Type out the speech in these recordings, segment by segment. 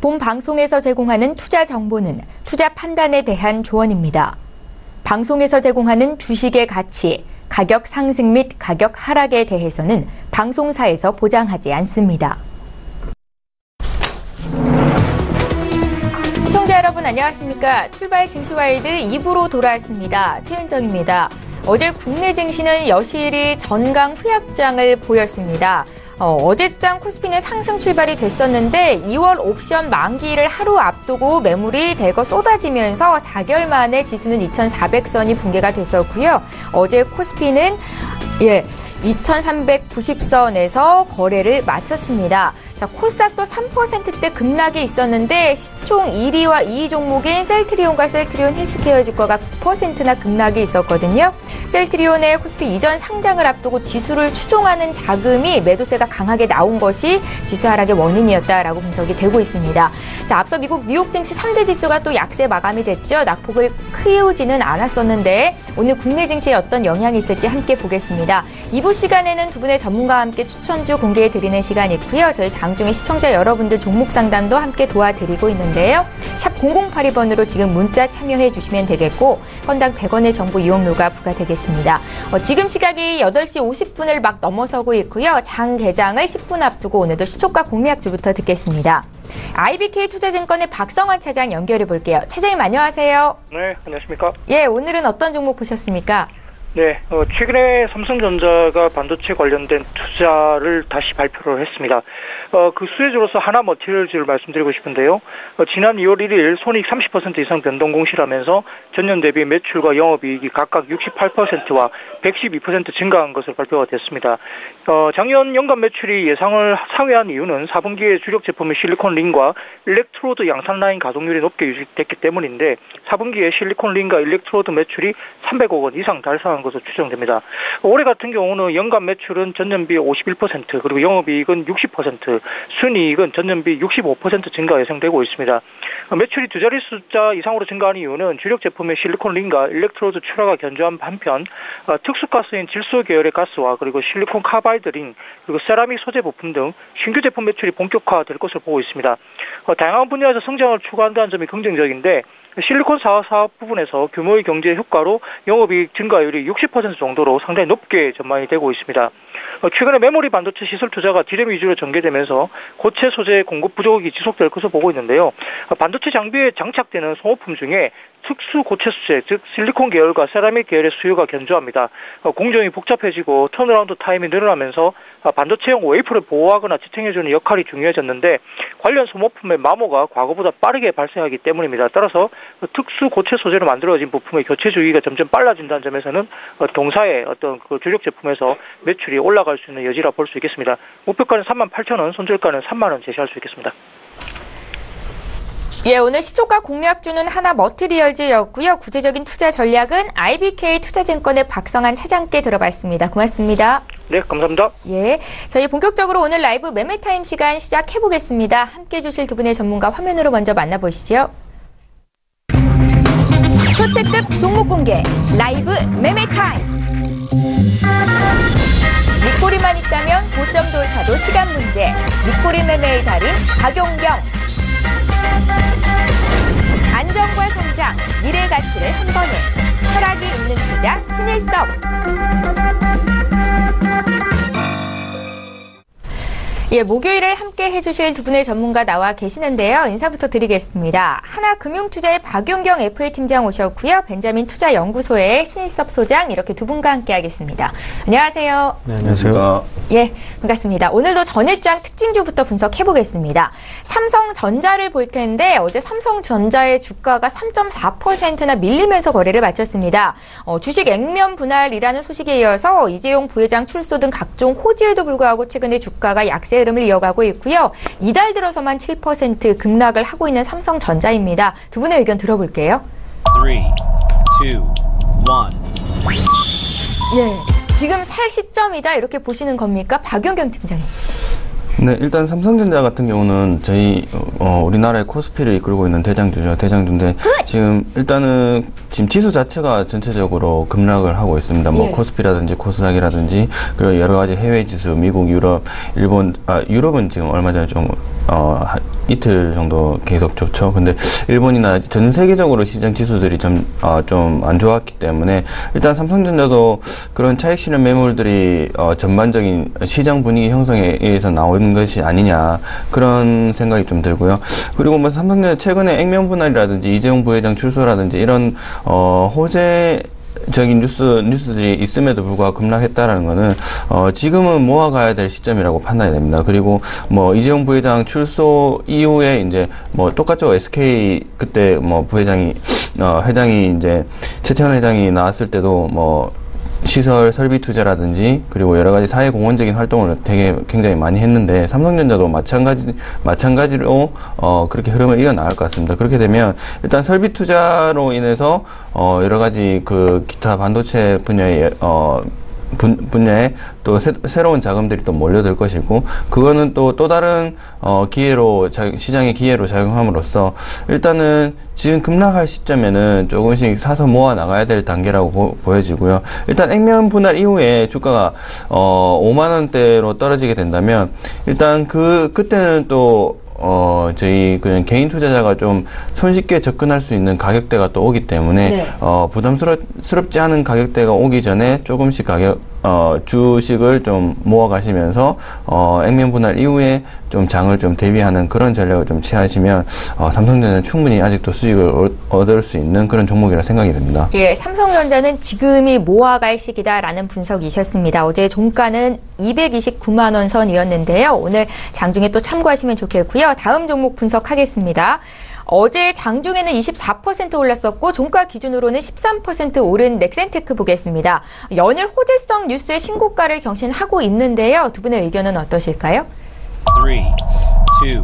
본 방송에서 제공하는 투자 정보는 투자 판단에 대한 조언입니다. 방송에서 제공하는 주식의 가치, 가격 상승 및 가격 하락에 대해서는 방송사에서 보장하지 않습니다. 시청자 여러분 안녕하십니까? 출발 증시와이드 2부로 돌아왔습니다. 최은정입니다. 어제 국내 증시는 여실히 전강 후약장을 보였습니다. 어제장 코스피는 상승 출발이 됐었는데 2월 옵션 만기를 하루 앞두고 매물이 대거 쏟아지면서 4개월 만에 지수는 2,400선이 붕괴가 됐었고요. 어제 코스피는 2,390선에서 거래를 마쳤습니다. 자, 코스닥도 3%대 급락이 있었는데 시총 1위와 2위 종목인 셀트리온과 셀트리온 헬스케어지과가 9%나 급락이 있었거든요. 셀트리온의 코스피 이전 상장을 앞두고 지수를 추종하는 자금이 매도세가 강하게 나온 것이 지수 하락의 원인이었다라고 분석이 되고 있습니다. 자, 앞서 미국 뉴욕 증시 3대 지수가 또 약세 마감이 됐죠. 낙폭을 키우지는 않았었는데 오늘 국내 증시에 어떤 영향이 있을지 함께 보겠습니다. 2부 시간에는 두 분의 전문가와 함께 추천주 공개해드리는 시간이 있고요. 저희 장중에 시청자 여러분들 종목 상담도 함께 도와드리고 있는데요. 샵 0082번으로 지금 문자 참여해 주시면 되겠고 건당 100원의 정보 이용료가 부과되겠습니다. 지금 시각이 8시 50분을 막 넘어서고 있고요. 장 개장을 10분 앞두고 오늘도 시초가 공략주부터 듣겠습니다. IBK 투자증권의 박성환 차장 연결해 볼게요. 차장님 안녕하세요. 네, 안녕하십니까? 예, 오늘은 어떤 종목 보셨습니까? 네, 최근에 삼성전자가 반도체 관련된 투자를 다시 발표를 했습니다. 그 수혜주로서 하나 머티리얼즈를 말씀드리고 싶은데요. 지난 2월 1일 손익 30% 이상 변동 공시라면서 전년 대비 매출과 영업이익이 각각 68%와 112% 증가한 것으로 발표가 됐습니다. 작년 연간 매출이 예상을 상회한 이유는 4분기에 주력 제품의 실리콘 링과 일렉트로드 양산 라인 가동률이 높게 유지됐기 때문인데 4분기에 실리콘 링과 일렉트로드 매출이 300억 원 이상 달성한 것으로 추정됩니다. 올해 같은 경우는 연간 매출은 전년비 51% 그리고 영업이익은 60%, 순이익은 전년비 65% 증가 예상되고 있습니다. 매출이 두 자리 숫자 이상으로 증가한 이유는 주력 제품의 실리콘 링과 일렉트로드 출하가 견조한 한편 특수가스인 질소 계열의 가스와 그리고 실리콘 카바이드 링 그리고 세라믹 소재 부품 등 신규 제품 매출이 본격화될 것으로 보고 있습니다. 다양한 분야에서 성장을 추구한다는 점이 긍정적인데 실리콘 사업 부분에서 규모의 경제 효과로 영업이익 증가율이 60% 정도로 상당히 높게 전망이 되고 있습니다. 최근에 메모리 반도체 시설 투자가 디램 위주로 전개되면서 고체 소재 공급 부족이 지속될 것으로 보고 있는데요. 반도체 장비에 장착되는 소모품 중에 특수 고체 수제, 즉 실리콘 계열과 세라믹 계열의 수요가 견조합니다. 공정이 복잡해지고 턴어라운드 타임이 늘어나면서 반도체용 웨이퍼를 보호하거나 지탱해주는 역할이 중요해졌는데 관련 소모품의 마모가 과거보다 빠르게 발생하기 때문입니다. 따라서 특수 고체 소재로 만들어진 부품의 교체 주기가 점점 빨라진다는 점에서는 동사의 어떤 그 주력 제품에서 매출이 올라갈 수 있는 여지라 볼 수 있겠습니다. 목표가는 38,000원, 손절가는 3만원 제시할 수 있겠습니다. 예, 오늘 시초가 공략주는 하나 머티리얼즈였고요. 구체적인 투자 전략은 IBK 투자증권의 박성환 차장께 들어봤습니다. 고맙습니다. 네, 감사합니다. 예, 저희 본격적으로 오늘 라이브 매매타임 시간 시작해보겠습니다. 함께해 주실 두 분의 전문가 화면으로 먼저 만나보시죠. 초특급 종목 공개 라이브 매매타임. 밑꼬리만 있다면 고점 돌파도 시간 문제. 밑꼬리 매매의 달인 박용경. 안정과 성장, 미래 가치를 한 번에. 철학이 있는 투자 신일성. 예, 목요일을 함께 해주실 두 분의 전문가 나와 계시는데요. 인사부터 드리겠습니다. 하나금융투자의 박용경 FA팀장 오셨고요. 벤자민 투자연구소의 신일섭 소장 이렇게 두 분과 함께 하겠습니다. 안녕하세요. 네, 안녕하세요. 예, 반갑습니다. 오늘도 전일장 특징주부터 분석해보겠습니다. 삼성전자를 볼 텐데 어제 삼성전자의 주가가 3.4%나 밀리면서 거래를 마쳤습니다. 주식 액면 분할이라는 소식에 이어서 이재용 부회장 출소 등 각종 호재에도 불구하고 최근에 주가가 약세 흐름을 이어가고 있고요. 이달 들어서만 7% 급락을 하고 있는 삼성전자입니다. 두 분의 의견 들어볼게요. 3, 2, 1. 예, 지금 살 시점이다 이렇게 보시는 겁니까? 박용경 팀장님. 네, 일단 삼성전자 같은 경우는 저희 우리나라의 코스피를 이끌고 있는 대장주죠. 대장주인데 지금 일단은 지금 지수 자체가 전체적으로 급락을 하고 있습니다. 뭐 예. 코스피라든지 코스닥이라든지 그리고 여러 가지 해외 지수, 미국, 유럽, 일본, 유럽은 지금 얼마 전에 좀 이틀 정도 계속 좋죠. 근데 일본이나 전 세계적으로 시장 지수들이 좀 안 좋았기 때문에 일단 삼성전자도 그런 차익 실현 매물들이 전반적인 시장 분위기 형성에 의해서 나오는 것이 아니냐 그런 생각이 좀 들고요. 그리고 뭐 삼성전자 최근에 액면 분할이라든지 이재용 부회장 출소라든지 이런 호재적인 뉴스들이 있음에도 불구하고 급락했다라는 거는, 지금은 모아가야 될 시점이라고 판단이 됩니다. 그리고 뭐, 이재용 부회장 출소 이후에 이제 뭐, 똑같죠. SK 그때 뭐, 회장이 이제, 최태원 회장이 나왔을 때도 뭐, 시설 설비 투자라든지 그리고 여러 가지 사회 공헌적인 활동을 굉장히 많이 했는데 삼성전자도 마찬가지로 그렇게 흐름을 이어나갈 것 같습니다. 그렇게 되면 일단 설비 투자로 인해서 여러 가지 그 기타 반도체 분야에 또 새로운 자금들이 또 몰려들 것이고, 그거는 또 다른 기회로 시장의 기회로 작용함으로써 일단은 지금 급락할 시점에는 조금씩 사서 모아 나가야 될 단계라고 보여지고요. 일단 액면 분할 이후에 주가가 5만 원대로 떨어지게 된다면 일단 그때는 또 저희 그냥 개인 투자자가 좀 손쉽게 접근할 수 있는 가격대가 또 오기 때문에 네. 부담스럽지 않은 가격대가 오기 전에 조금씩 주식을 좀 모아가시면서 액면 분할 이후에 좀 장을 좀 대비하는 그런 전략을 좀 취하시면 삼성전자는 충분히 아직도 수익을 얻을 수 있는 그런 종목이라 생각이 됩니다. 예, 삼성전자는 지금이 모아갈 시기다라는 분석이셨습니다. 어제 종가는 229만 원 선이었는데요. 오늘 장중에 또 참고하시면 좋겠고요. 다음 종목 분석하겠습니다. 어제 장중에는 24% 올랐었고 종가 기준으로는 13% 오른 넥센테크 보겠습니다. 연일 호재성 뉴스의 신고가를 경신하고 있는데요. 두 분의 의견은 어떠실까요? 3, 2, 1.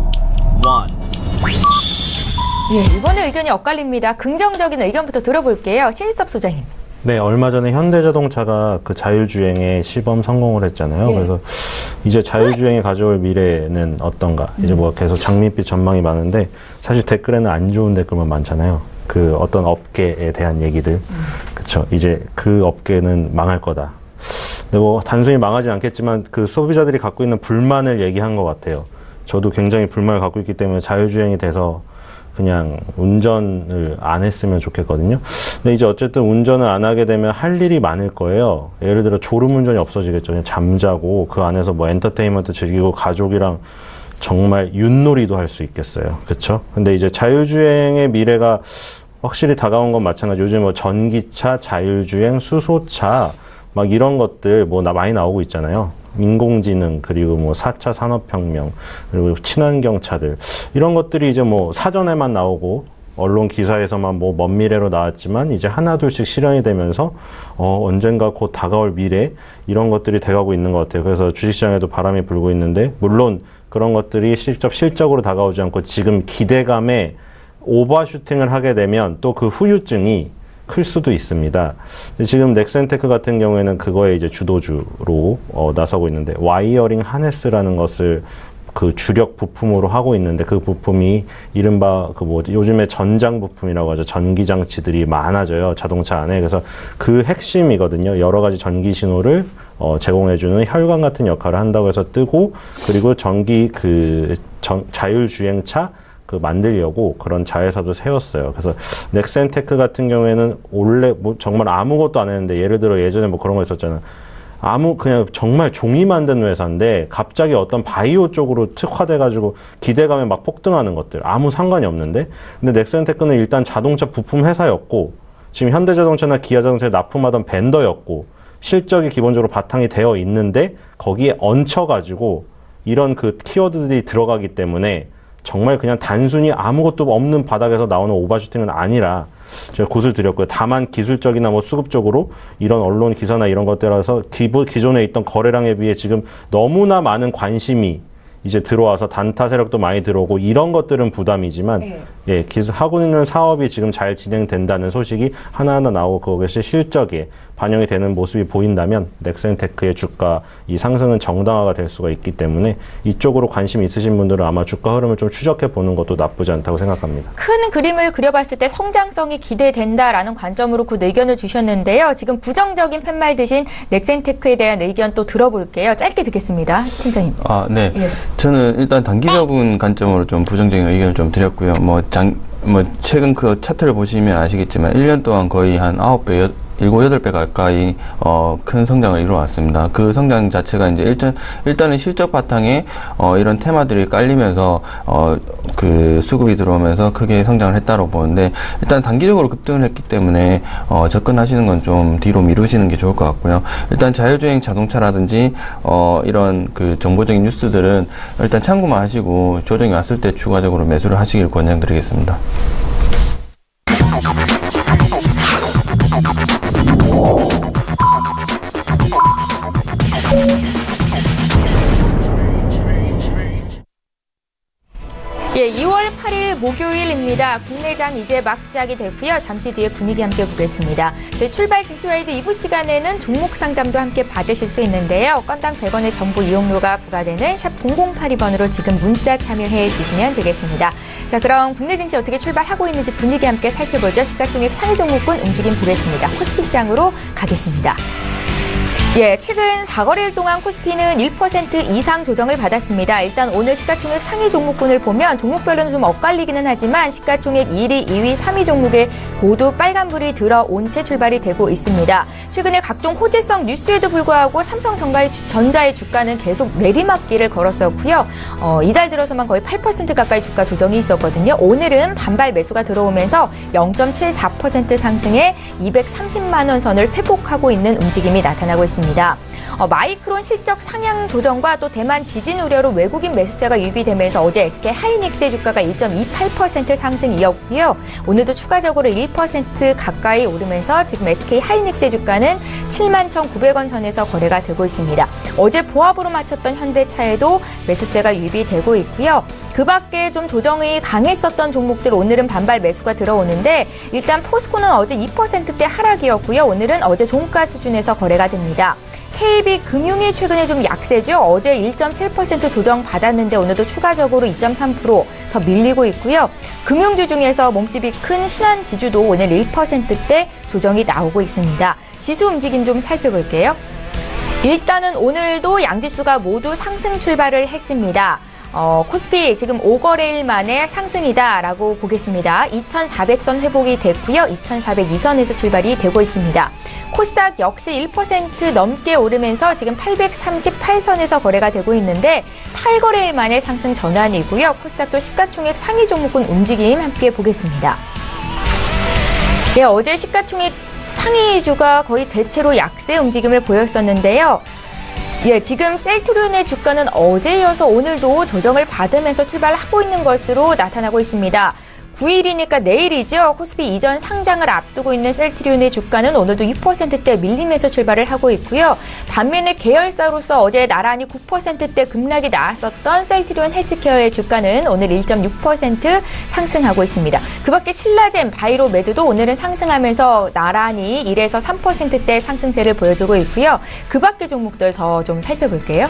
예, 이번에 의견이 엇갈립니다. 긍정적인 의견부터 들어볼게요. 신섭 소장님. 네, 얼마 전에 현대자동차가 그 자율주행에 시범 성공을 했잖아요. 예. 그래서 이제 자율주행이 가져올 미래는 어떤가. 이제 뭐 계속 장밋빛 전망이 많은데 사실 댓글에는 안 좋은 댓글만 많잖아요. 그 어떤 업계에 대한 얘기들. 그쵸. 이제 그 업계는 망할 거다. 근데 뭐 단순히 망하지 않겠지만 그 소비자들이 갖고 있는 불만을 얘기한 것 같아요. 저도 굉장히 불만을 갖고 있기 때문에 자율주행이 돼서 그냥 운전을 안 했으면 좋겠거든요. 근데 이제 어쨌든 운전을 안 하게 되면 할 일이 많을 거예요. 예를 들어 졸음운전이 없어지겠죠. 그냥 잠자고 그 안에서 뭐 엔터테인먼트 즐기고 가족이랑 정말 윷놀이도 할 수 있겠어요. 그쵸? 근데 이제 자율주행의 미래가 확실히 다가온 건 마찬가지. 요즘 뭐 전기차, 자율주행, 수소차 막 이런 것들 뭐 많이 나오고 있잖아요. 인공지능, 그리고 뭐 4차 산업혁명, 그리고 친환경차들, 이런 것들이 이제 뭐 사전에만 나오고 언론 기사에서만 뭐 먼 미래로 나왔지만 이제 하나둘씩 실현이 되면서 언젠가 곧 다가올 미래, 이런 것들이 돼가고 있는 것 같아요. 그래서 주식시장에도 바람이 불고 있는데, 물론 그런 것들이 실적으로 다가오지 않고 지금 기대감에 오버슈팅을 하게 되면 또 그 후유증이 클 수도 있습니다. 지금 넥센테크 같은 경우에는 그거에 이제 주도주로 나서고 있는데, 와이어링 하네스라는 것을 그 주력 부품으로 하고 있는데, 그 부품이 이른바 요즘에 전장 부품이라고 하죠. 전기 장치들이 많아져요, 자동차 안에. 그래서 그 핵심이거든요. 여러 가지 전기 신호를 제공해주는 혈관 같은 역할을 한다고 해서 뜨고, 그리고 자율주행차 만들려고 그런 자회사도 세웠어요. 그래서 넥센테크 같은 경우에는 원래 뭐 정말 아무것도 안 했는데, 예를 들어 예전에 뭐 그런 거 있었잖아요. 그냥 정말 종이 만드는 회사인데 갑자기 어떤 바이오 쪽으로 특화돼가지고 기대감에 막 폭등하는 것들, 아무 상관이 없는데. 근데 넥센테크는 일단 자동차 부품 회사였고, 지금 현대자동차나 기아자동차에 납품하던 벤더였고, 실적이 기본적으로 바탕이 되어 있는데 거기에 얹혀가지고 이런 그 키워드들이 들어가기 때문에 정말 그냥 단순히 아무것도 없는 바닥에서 나오는 오버슈팅은 아니라 제가 굿을 드렸고요. 다만 기술적이나 뭐 수급적으로 이런 언론 기사나 이런 것들에서 기존에 있던 거래량에 비해 지금 너무나 많은 관심이 이제 들어와서 단타 세력도 많이 들어오고, 이런 것들은 부담이지만 예, 하고 있는 사업이 지금 잘 진행된다는 소식이 하나하나 나오고 그것이 실적에 반영이 되는 모습이 보인다면 넥센테크의 주가 이 상승은 정당화가 될 수가 있기 때문에 이쪽으로 관심 있으신 분들은 아마 주가 흐름을 좀 추적해 보는 것도 나쁘지 않다고 생각합니다. 큰 그림을 그려봤을 때 성장성이 기대된다라는 관점으로 그 의견을 주셨는데요. 지금 부정적인 팻말 드신 넥센테크에 대한 의견 또 들어볼게요. 짧게 듣겠습니다. 팀장님. 네. 예. 저는 일단 단기적인 관점으로 좀 부정적인 의견을 좀 드렸고요. 최근 그 차트를 보시면 아시겠지만 1년 동안 거의 한 9배, 7, 8배 가까이 큰 성장을 이루어왔습니다. 그 성장 자체가 이제 일단은 실적 바탕에 이런 테마들이 깔리면서 그 수급이 들어오면서 크게 성장을 했다고 보는데, 일단 단기적으로 급등을 했기 때문에 접근하시는 건 좀 뒤로 미루시는 게 좋을 것 같고요. 일단 자율주행 자동차라든지 이런 그 정보적인 뉴스들은 일단 참고만 하시고 조정이 왔을 때 추가적으로 매수를 하시길 권장드리겠습니다. 예, 2월 8일 목요일입니다. 국내장 이제 막 시작이 됐고요. 잠시 뒤에 분위기 함께 보겠습니다. 저희 출발 증시와이드 2부 시간에는 종목 상담도 함께 받으실 수 있는데요. 건당 100원의 정보 이용료가 부과되는 샵 0082번으로 지금 문자 참여해 주시면 되겠습니다. 자, 그럼 국내 증시 어떻게 출발하고 있는지 분위기 함께 살펴보죠. 시가총액 상위 종목군 움직임 보겠습니다. 코스피 시장으로 가겠습니다. 예, 최근 4거래일 동안 코스피는 1% 이상 조정을 받았습니다. 일단 오늘 시가총액 상위 종목군을 보면 종목별로는 좀 엇갈리기는 하지만 시가총액 1위, 2위, 3위 종목에 모두 빨간불이 들어온 채 출발이 되고 있습니다. 최근에 각종 호재성 뉴스에도 불구하고 삼성전자의 주가는 계속 내리막길을 걸었었고요. 이달 들어서만 거의 8% 가까이 주가 조정이 있었거든요. 오늘은 반발 매수가 들어오면서 0.74% 상승해 230만 원 선을 회복하고 있는 움직임이 나타나고 있습니다. 마이크론 실적 상향 조정과 또 대만 지진 우려로 외국인 매수세가 유입되면서 어제 SK 하이닉스의 주가가 1.28% 상승이었고요. 오늘도 추가적으로 1% 가까이 오르면서 지금 SK 하이닉스의 주가는 71,900원 선에서 거래가 되고 있습니다. 어제 보합으로 마쳤던 현대차에도 매수세가 유입이 되고 있고요. 그 밖에 좀 조정이 강했었던 종목들 오늘은 반발 매수가 들어오는데, 일단 포스코는 어제 2%대 하락이었고요. 오늘은 어제 종가 수준에서 거래가 됩니다. KB금융이 최근에 좀 약세죠. 어제 1.7% 조정 받았는데 오늘도 추가적으로 2.3% 더 밀리고 있고요. 금융주 중에서 몸집이 큰 신한지주도 오늘 1%대 조정이 나오고 있습니다. 지수 움직임 좀 살펴볼게요. 일단은 오늘도 양지수가 모두 상승 출발을 했습니다. 코스피 지금 5거래일 만에 상승이다라고 보겠습니다. 2,400선 회복이 됐고요. 2,402선에서 출발이 되고 있습니다. 코스닥 역시 1% 넘게 오르면서 지금 838선에서 거래가 되고 있는데 8거래일 만에 상승 전환이고요. 코스닥도 시가총액 상위 종목군 움직임 함께 보겠습니다. 네, 어제 시가총액 상위주가 거의 대체로 약세 움직임을 보였었는데요. 예, 지금 셀트리온의 주가는 어제에 이어서 오늘도 조정을 받으면서 출발하고 있는 것으로 나타나고 있습니다. 9일이니까 내일이죠. 코스피 이전 상장을 앞두고 있는 셀트리온의 주가는 오늘도 2%대 밀리면서 출발을 하고 있고요. 반면에 계열사로서 어제 나란히 9%대 급락이 나왔었던 셀트리온 헬스케어의 주가는 오늘 1.6% 상승하고 있습니다. 그 밖에 신라젠, 바이로메드도 오늘은 상승하면서 나란히 1에서 3%대 상승세를 보여주고 있고요. 그 밖의 종목들 더 좀 살펴볼게요.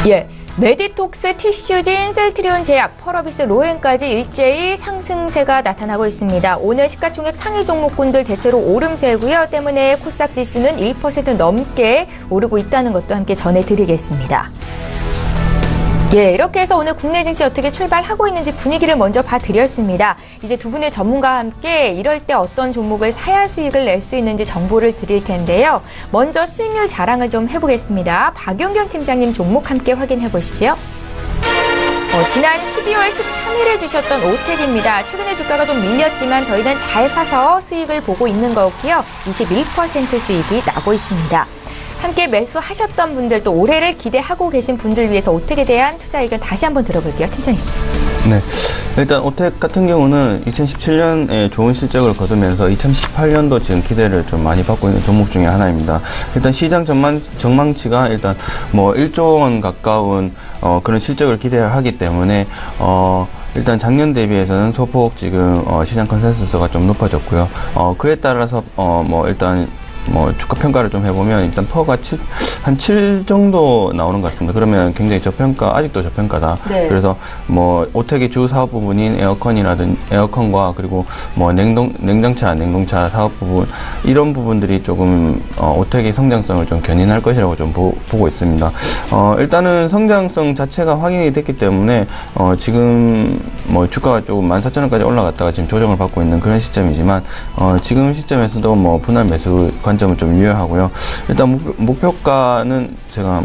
예. 메디톡스, 티슈진, 셀트리온 제약, 펄어비스, 로엔까지 일제히 상승세가 나타나고 있습니다. 오늘 시가총액 상위 종목군들 대체로 오름세고요. 때문에 코스닥 지수는 1% 넘게 오르고 있다는 것도 함께 전해드리겠습니다. 예, 이렇게 해서 오늘 국내 증시 어떻게 출발하고 있는지 분위기를 먼저 봐드렸습니다. 이제 두 분의 전문가와 함께 이럴 때 어떤 종목을 사야 수익을 낼 수 있는지 정보를 드릴 텐데요. 먼저 수익률 자랑을 좀 해보겠습니다. 박용경 팀장님 종목 함께 확인해 보시죠. 지난 12월 13일에 주셨던 오텍입니다. 최근에 주가가 좀 밀렸지만 저희는 잘 사서 수익을 보고 있는 거고요. 21% 수익이 나고 있습니다. 함께 매수하셨던 분들 또 올해를 기대하고 계신 분들 위해서 오텍에 대한 투자 의견 다시 한번 들어볼게요. 팀장님. 네, 일단 오텍 같은 경우는 2017년에 좋은 실적을 거두면서 2018년도 지금 기대를 좀 많이 받고 있는 종목 중에 하나입니다. 일단 시장 전망치가 일단 뭐 1조 원 가까운 그런 실적을 기대하기 때문에 일단 작년 대비해서는 소폭 지금 시장 컨센서스가 좀 높아졌고요. 그에 따라서 일단 주가 평가를 좀 해보면 일단 퍼가 한 7 정도 나오는 것 같습니다. 그러면 굉장히 저평가, 아직도 저평가다. 네. 그래서 오텍의 주 사업 부분인 에어컨과 그리고 냉동차 사업 부분, 이런 부분들이 조금 오텍의 성장성을 좀 견인할 것이라고 좀 보고 있습니다. 일단은 성장성 자체가 확인이 됐기 때문에 지금 주가가 조금 14,000원까지 올라갔다가 지금 조정을 받고 있는 그런 시점이지만 지금 시점에서도 분할 매수 관점은 좀 유효하고요. 일단 목표가는 제가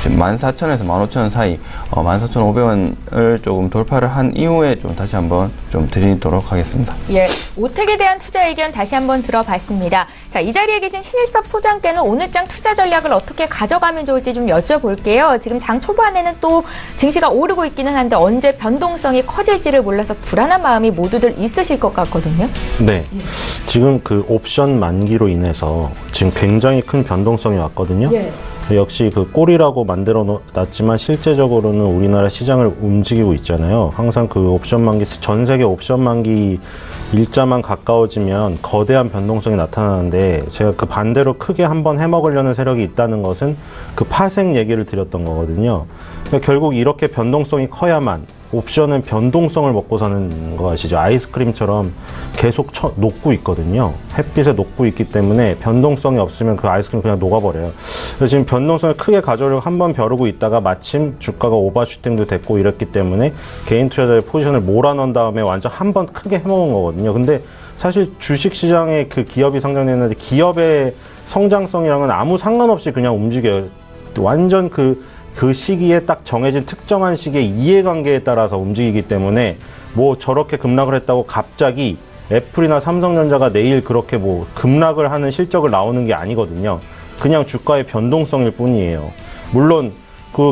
지금 14,000원에서 15,000원 사이 14,500원을 조금 돌파를 한 이후에 좀 다시 한번 좀 드리도록 하겠습니다. 예, 오텍에 대한 투자 의견 다시 한번 들어봤습니다. 자, 이 자리에 계신 신일섭 소장께는 오늘장 투자 전략을 어떻게 가져가면 좋을지 좀 여쭤볼게요. 지금 장 초반에는 또 증시가 오르고 있기는 한데 언제 변동성이 커질지를 몰라서 불안한 마음이 모두들 있으실 것 같거든요. 네. 지금 그 옵션 만기로 인해서 지금 굉장히 큰 변동성이 왔거든요. 예. 역시 그 꼴이라고 만들어 놨지만 실제적으로는 우리나라 시장을 움직이고 있잖아요. 항상 그 옵션 만기, 전 세계 옵션 만기 일자만 가까워지면 거대한 변동성이 나타나는데, 제가 그 반대로 크게 한번 해먹으려는 세력이 있다는 것은 그 파생 얘기를 드렸던 거거든요. 그러니까 결국 이렇게 변동성이 커야만, 옵션은 변동성을 먹고 사는 거 아시죠? 아이스크림처럼 계속 녹고 있거든요. 햇빛에 녹고 있기 때문에 변동성이 없으면 그 아이스크림 그냥 녹아버려요. 그래서 지금 변동성을 크게 가져오려고 한번 벼르고 있다가 마침 주가가 오버슈팅도 됐고 이랬기 때문에 개인 투자자의 포지션을 몰아넣은 다음에 완전 한번 크게 해먹은 거거든요. 근데 사실 주식시장에 그 기업이 상장됐는데 기업의 성장성이랑은 아무 상관없이 그냥 움직여요. 완전 그 시기에 딱 정해진 특정한 시기의 이해관계에 따라서 움직이기 때문에 저렇게 급락을 했다고 갑자기 애플이나 삼성전자가 내일 그렇게 급락을 하는 실적을 나오는 게 아니거든요. 그냥 주가의 변동성일 뿐이에요. 물론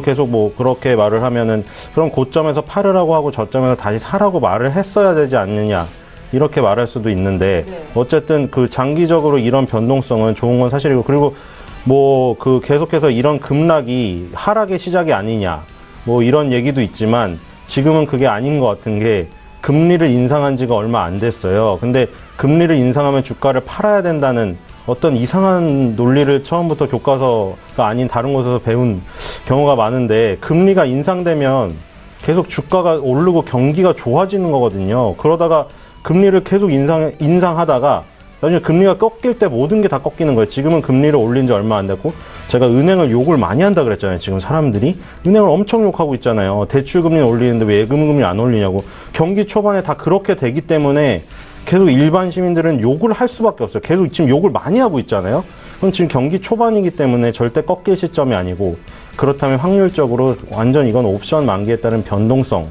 계속 그렇게 말을 하면은 그럼 고점에서 팔으라고 하고 저점에서 다시 사라고 말을 했어야 되지 않느냐, 이렇게 말할 수도 있는데, 어쨌든 그 장기적으로 이런 변동성은 좋은 건 사실이고, 그리고 계속해서 이런 급락이 하락의 시작이 아니냐, 이런 얘기도 있지만, 지금은 그게 아닌 것 같은 게, 금리를 인상한 지가 얼마 안 됐어요. 근데 금리를 인상하면 주가를 팔아야 된다는 어떤 이상한 논리를 처음부터 교과서가 아닌 다른 곳에서 배운 경우가 많은데, 금리가 인상되면 계속 주가가 오르고 경기가 좋아지는 거거든요. 그러다가 금리를 계속 인상하다가 나중에 금리가 꺾일 때 모든 게 다 꺾이는 거예요. 지금은 금리를 올린 지 얼마 안 됐고, 제가 은행을 욕을 많이 한다 그랬잖아요. 지금 사람들이 은행을 엄청 욕하고 있잖아요. 대출금리는 올리는데 왜 예금금리 안 올리냐고. 경기 초반에 다 그렇게 되기 때문에 계속 일반 시민들은 욕을 할 수밖에 없어요. 계속 지금 욕을 많이 하고 있잖아요. 그럼 지금 경기 초반이기 때문에 절대 꺾일 시점이 아니고, 그렇다면 확률적으로 완전 이건 옵션 만기에 따른 변동성이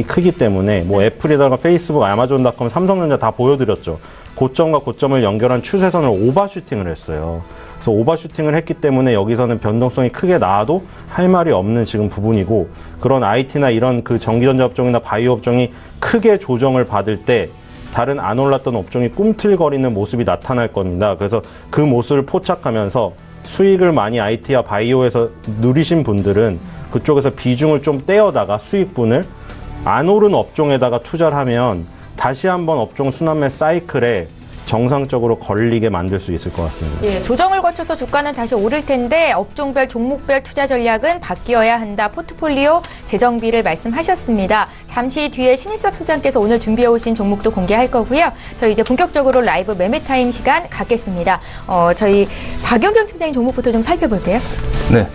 크기 때문에 애플이다가 페이스북, 아마존닷컴, 삼성전자 다 보여드렸죠. 고점과 고점을 연결한 추세선을 오버슈팅을 했어요. 그래서 오버슈팅을 했기 때문에 여기서는 변동성이 크게 나와도 할 말이 없는 지금 부분이고, 그런 IT나 이런 그 전기전자 업종이나 바이오 업종이 크게 조정을 받을 때 다른 안 올랐던 업종이 꿈틀거리는 모습이 나타날 겁니다. 그래서 그 모습을 포착하면서 수익을 많이 IT와 바이오에서 누리신 분들은 그쪽에서 비중을 좀 떼어다가 수익분을 안 오른 업종에다가 투자를 하면 다시 한번 업종 순환매 사이클에 정상적으로 걸리게 만들 수 있을 것 같습니다. 예, 조정을 거쳐서 주가는 다시 오를 텐데 업종별, 종목별 투자 전략은 바뀌어야 한다. 포트폴리오 재정비를 말씀하셨습니다. 잠시 뒤에 신일섭 소장께서 오늘 준비해 오신 종목도 공개할 거고요. 저희 이제 본격적으로 라이브 매매 타임 시간 갖겠습니다. 저희 박영경 팀장님 종목부터 좀 살펴볼게요. 네.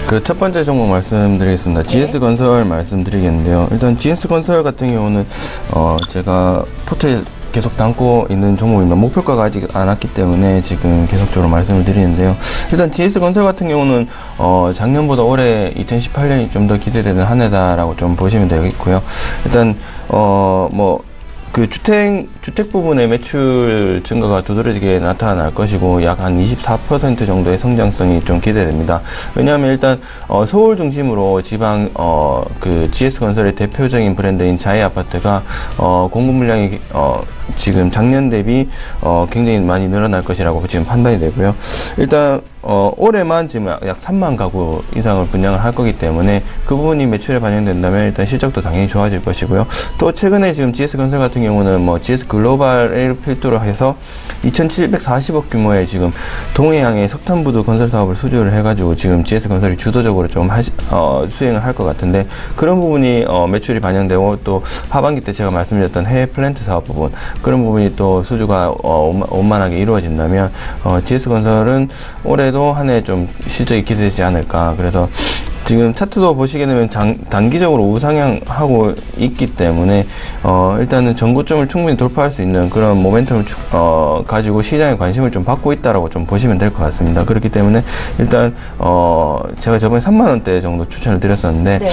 그 첫 번째 종목 말씀드리겠습니다. GS건설 말씀드리겠는데요. 일단 GS건설 같은 경우는 제가 포트에 계속 담고 있는 종목입니다. 목표가가 아직 안 왔기 때문에 지금 계속적으로 말씀을 드리는데요. 일단 GS건설 같은 경우는 작년보다 올해 2018년이 좀 더 기대되는 한 해다라고 좀 보시면 되겠고요. 일단 그 주택 부분의 매출 증가가 두드러지게 나타날 것이고, 약 한 24% 정도의 성장성이 좀 기대됩니다. 왜냐하면 일단, 서울 중심으로 지방, 그 GS건설의 대표적인 브랜드인 자이아파트가, 공급 물량이, 지금 작년 대비 굉장히 많이 늘어날 것이라고 지금 판단이 되고요. 일단 올해만 지금 약 3만 가구 이상을 분양을 할 거기 때문에 그 부분이 매출에 반영된다면 일단 실적도 당연히 좋아질 것이고요. 또 최근에 지금 GS건설 같은 경우는 뭐 GS글로벌을 필두로 해서 2,740억 규모의 지금 동해항의 석탄부두 건설 사업을 수주를 해가지고 지금 GS건설이 주도적으로 좀 수행을 할 것 같은데, 그런 부분이 매출이 반영되고, 또 하반기 때 제가 말씀드렸던 해외 플랜트 사업 부분, 그런 부분이 또 수주가 원만하게 이루어진다면 GS건설은 올해도 한 해 좀 실적이 기대되지 않을까. 그래서 지금 차트도 보시게 되면 단기적으로 우상향하고 있기 때문에 일단은 전고점을 충분히 돌파할 수 있는 그런 모멘텀을 가지고 시장에 관심을 좀 받고 있다라고 좀 보시면 될 것 같습니다. 그렇기 때문에 일단 제가 저번에 3만 원대 정도 추천을 드렸었는데, 네.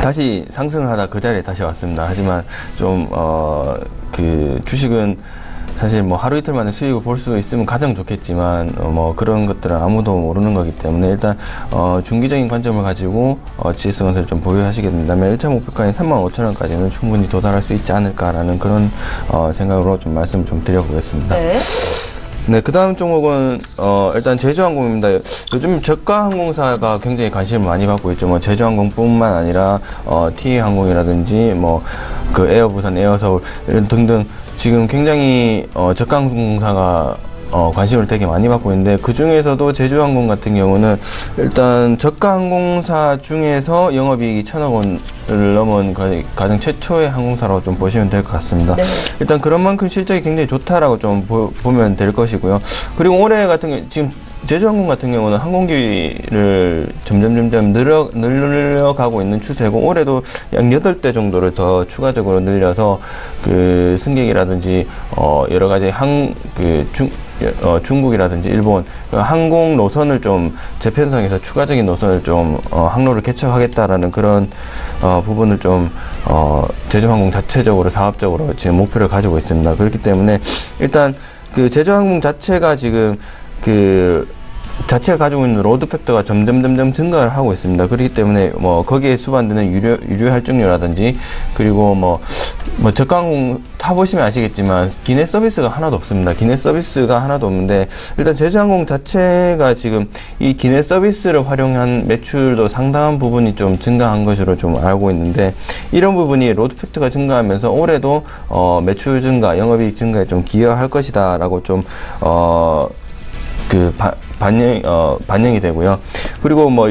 다시 상승을 하다 그 자리에 다시 왔습니다. 하지만 좀 그 주식은 사실 뭐 하루 이틀 만에 수익을 볼 수 있으면 가장 좋겠지만 뭐 그런 것들은 아무도 모르는 거기 때문에 일단 중기적인 관점을 가지고 GS건설을 좀 보유하시게 된다면 1차 목표가인 35,000원까지는 충분히 도달할 수 있지 않을까라는 그런 생각으로 좀 말씀을 좀 드려보겠습니다. 네. 네, 그 다음 종목은, 일단 제주항공입니다. 요즘 저가 항공사가 굉장히 관심을 많이 받고 있죠. 뭐, 제주항공뿐만 아니라, TA항공이라든지, 뭐, 그 에어부산, 에어서울, 이런 등등, 지금 굉장히, 저가 항공사가, 관심을 되게 많이 받고 있는데, 그 중에서도 제주항공 같은 경우는 일단 저가 항공사 중에서 영업이익이 1,000억 원을 넘은 가장 최초의 항공사라고 좀 보시면 될 것 같습니다. 네. 일단 그런 만큼 실적이 굉장히 좋다라고 좀 보면 될 것이고요. 그리고 올해 같은 경우 지금 제주항공 같은 경우는 항공기를 점점 늘려가고 있는 추세고, 올해도 약 8대 정도를 더 추가적으로 늘려서 그 승객이라든지 여러 가지 중국이라든지 일본 항공 노선을 좀 재편성해서 추가적인 노선을 좀 항로를 개척하겠다라는 그런 부분을 좀 제주항공 자체적으로 사업적으로 지금 목표를 가지고 있습니다. 그렇기 때문에 일단 그 제주항공 자체가 지금 자체가 가지고 있는 로드 팩터가 점점 증가를 하고 있습니다. 그렇기 때문에 뭐 거기에 수반되는 유류 할증료라든지, 그리고 뭐 저가항공 타보시면 아시겠지만 기내 서비스가 하나도 없습니다. 기내 서비스가 하나도 없는데, 일단 제주항공 자체가 지금 이 기내 서비스를 활용한 매출도 상당한 부분이 좀 증가한 것으로 좀 알고 있는데, 이런 부분이 로드 팩터가 증가하면서 올해도 매출 증가, 영업이익 증가에 좀 기여할 것이다라고 좀 반영이 되고요. 그리고 뭐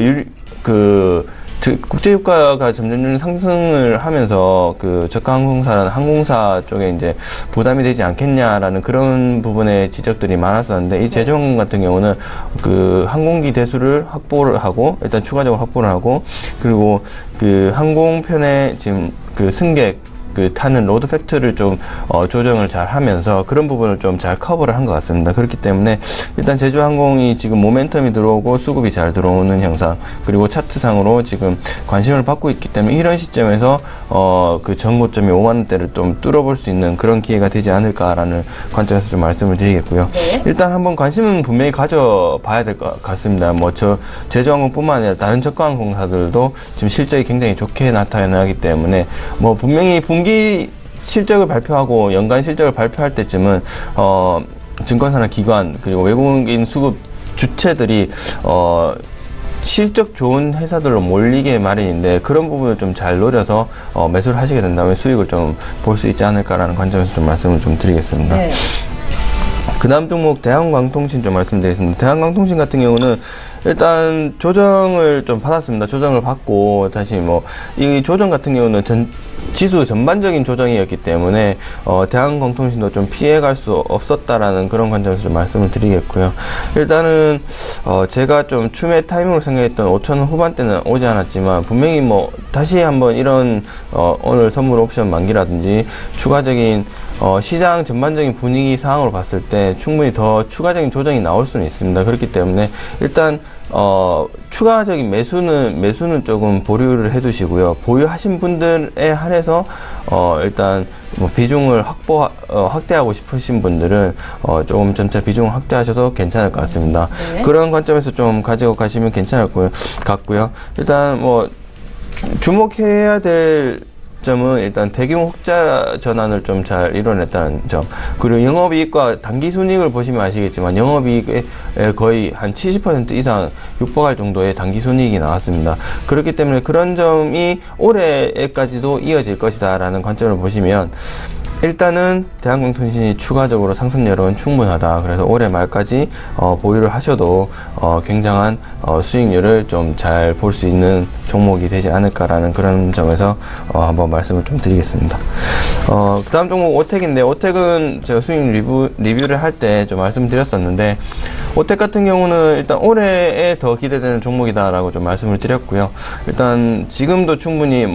국제유가가 점점 상승을 하면서 그 저가 항공사 쪽에 이제 부담이 되지 않겠냐라는 그런 부분의 지적들이 많았었는데, 이 제주항공 같은 경우는 그 항공기 대수를 확보를 하고, 일단 추가적으로 확보를 하고, 그리고 그 항공편에 지금 그 승객 타는 로드 팩트를 좀 조정을 잘 하면서 그런 부분을 좀 잘 커버를 한 것 같습니다. 그렇기 때문에 일단 제주항공이 지금 모멘텀이 들어오고 수급이 잘 들어오는 현상, 그리고 차트상으로 지금 관심을 받고 있기 때문에 이런 시점에서 그 전고점이 5만원대를 좀 뚫어볼 수 있는 그런 기회가 되지 않을까라는 관점에서 좀 말씀을 드리겠고요. 네. 일단 한번 관심은 분명히 가져봐야 될 것 같습니다. 뭐 제주항공뿐만 아니라 다른 저가항공사들도 지금 실적이 굉장히 좋게 나타나기 때문에 뭐 분명히 분기 실적을 발표하고 연간 실적을 발표할 때쯤은 증권사나 기관, 그리고 외국인 수급 주체들이 실적 좋은 회사들로 몰리게 마련인데, 그런 부분을 좀 잘 노려서 매수를 하시게 된다면 수익을 좀 볼 수 있지 않을까라는 관점에서 좀 말씀을 좀 드리겠습니다. 네. 그 다음 종목 대한광통신 좀 말씀드리겠습니다. 대한광통신 같은 경우는 일단 조정을 좀 받았습니다. 조정을 받고 다시 이 조정 같은 경우는 지수 전반적인 조정이었기 때문에 대한광통신도 좀 피해갈 수 없었다라는 그런 관점에서 좀 말씀을 드리겠고요. 일단은 제가 좀 추매 타이밍으로 생각했던 5,000원 후반대는 오지 않았지만, 분명히 다시 한번 이런 오늘 선물 옵션 만기라든지 추가적인 시장 전반적인 분위기 상황으로 봤을 때 충분히 더 추가적인 조정이 나올 수는 있습니다. 그렇기 때문에 일단 추가적인 매수는 조금 보류를 해두시고요. 보유하신 분들에 한해서 일단 비중을 확대하고 싶으신 분들은 조금 점차 비중을 확대하셔도 괜찮을 것 같습니다. 네. 그런 관점에서 좀 가지고 가시면 괜찮을 것 같고요. 일단 주목해야 될 점은 일단 대규모 흑자 전환을 좀 잘 이뤄냈다는 점. 그리고 영업이익과 단기순이익을 보시면 아시겠지만 영업이익에 거의 한 70% 이상 육박할 정도의 단기순이익이 나왔습니다. 그렇기 때문에 그런 점이 올해까지도 이어질 것이다 라는 관점을 보시면 일단은 대한항공통신이 추가적으로 상승 여력은 충분하다. 그래서 올해 말까지 보유를 하셔도 굉장한 수익률을 좀 잘 볼 수 있는 종목이 되지 않을까라는 그런 점에서 한번 말씀을 좀 드리겠습니다. 그 다음 종목 오텍인데, 오텍은 제가 수익 리뷰를 할 때 좀 말씀드렸었는데, 오텍 같은 경우는 일단 올해에 더 기대되는 종목이다라고 좀 말씀을 드렸고요. 일단 지금도 충분히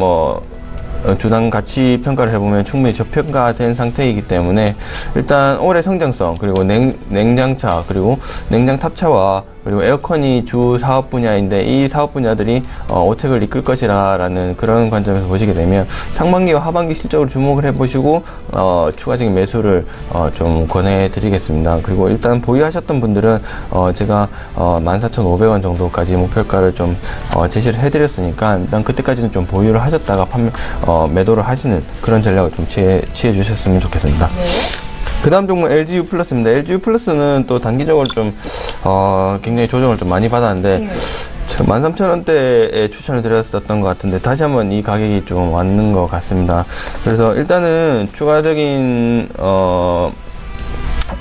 주당 가치 평가를 해보면 충분히 저평가된 상태이기 때문에 일단 올해 성장성, 그리고 냉장차, 그리고 냉장 탑차와 그리고 에어컨이 주 사업 분야인데 이 사업 분야들이 오텍을 이끌 것이라는 그런 관점에서 보시게 되면 상반기와 하반기 실적을 주목을 해보시고 추가적인 매수를 좀 권해드리겠습니다. 그리고 일단 보유하셨던 분들은 제가 14,500원 정도까지 목표가를 좀 제시를 해드렸으니까 일단 그때까지는 좀 보유를 하셨다가 매도를 하시는 그런 전략을 좀 취해 주셨으면 좋겠습니다. 네. 그 다음 종목 LGU 플러스입니다. LGU 플러스는 또 단기적으로 좀 굉장히 조정을 좀 많이 받았는데 13,000원대에 추천을 드렸었던 것 같은데 다시 한번 이 가격이 좀 왔는 것 같습니다. 그래서 일단은 추가적인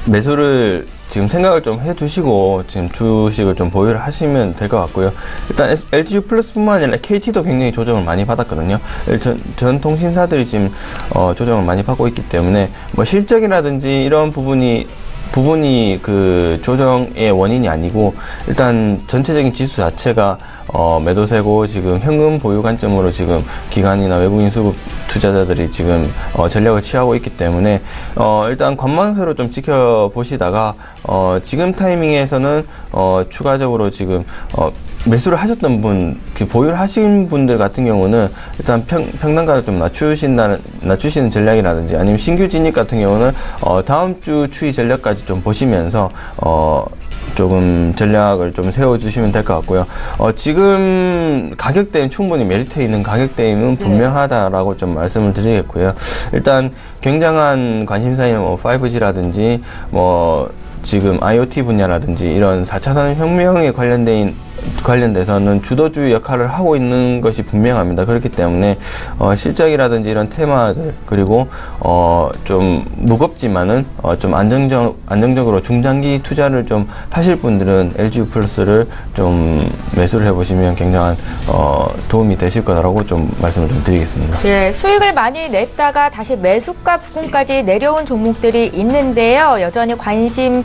매수를 지금 생각을 좀 해두시고 지금 주식을 좀 보유를 하시면 될 것 같고요. 일단 LGU 플러스뿐만 아니라 KT도 굉장히 조정을 많이 받았거든요. 전 통신사들이 지금 조정을 많이 받고 있기 때문에 실적이라든지 이런 부분이 그 조정의 원인이 아니고 일단 전체적인 지수 자체가 매도세고 지금 현금 보유 관점으로 지금 기관이나 외국인 수급 투자자들이 지금 전략을 취하고 있기 때문에 일단 관망세로 좀 지켜보시다가 지금 타이밍에서는 추가적으로 지금 매수를 하셨던 분, 보유를 하신 분들 같은 경우는 일단 평단가를 좀 낮추시는 전략이라든지 아니면 신규 진입 같은 경우는 다음 주 추이 전략까지 좀 보시면서 조금 전략을 좀 세워주시면 될 것 같고요. 지금 가격대는 충분히 메리트 있는 가격대임은 분명하다라고 좀 말씀을 드리겠고요. 일단 굉장한 관심사인 5G라든지 지금 IoT 분야라든지 이런 4차 산업혁명에 관련돼서는 주도주 역할을 하고 있는 것이 분명합니다. 그렇기 때문에 실적이라든지 이런 테마들, 그리고 좀 무겁지만은 좀 안정적으로 중장기 투자를 좀 하실 분들은 LGU 플러스를 좀 매수를 해보시면 굉장한 도움이 되실 거라고 좀 말씀을 좀 드리겠습니다. 네, 수익을 많이 냈다가 다시 매수가 부근까지 내려온 종목들이 있는데요. 여전히 관심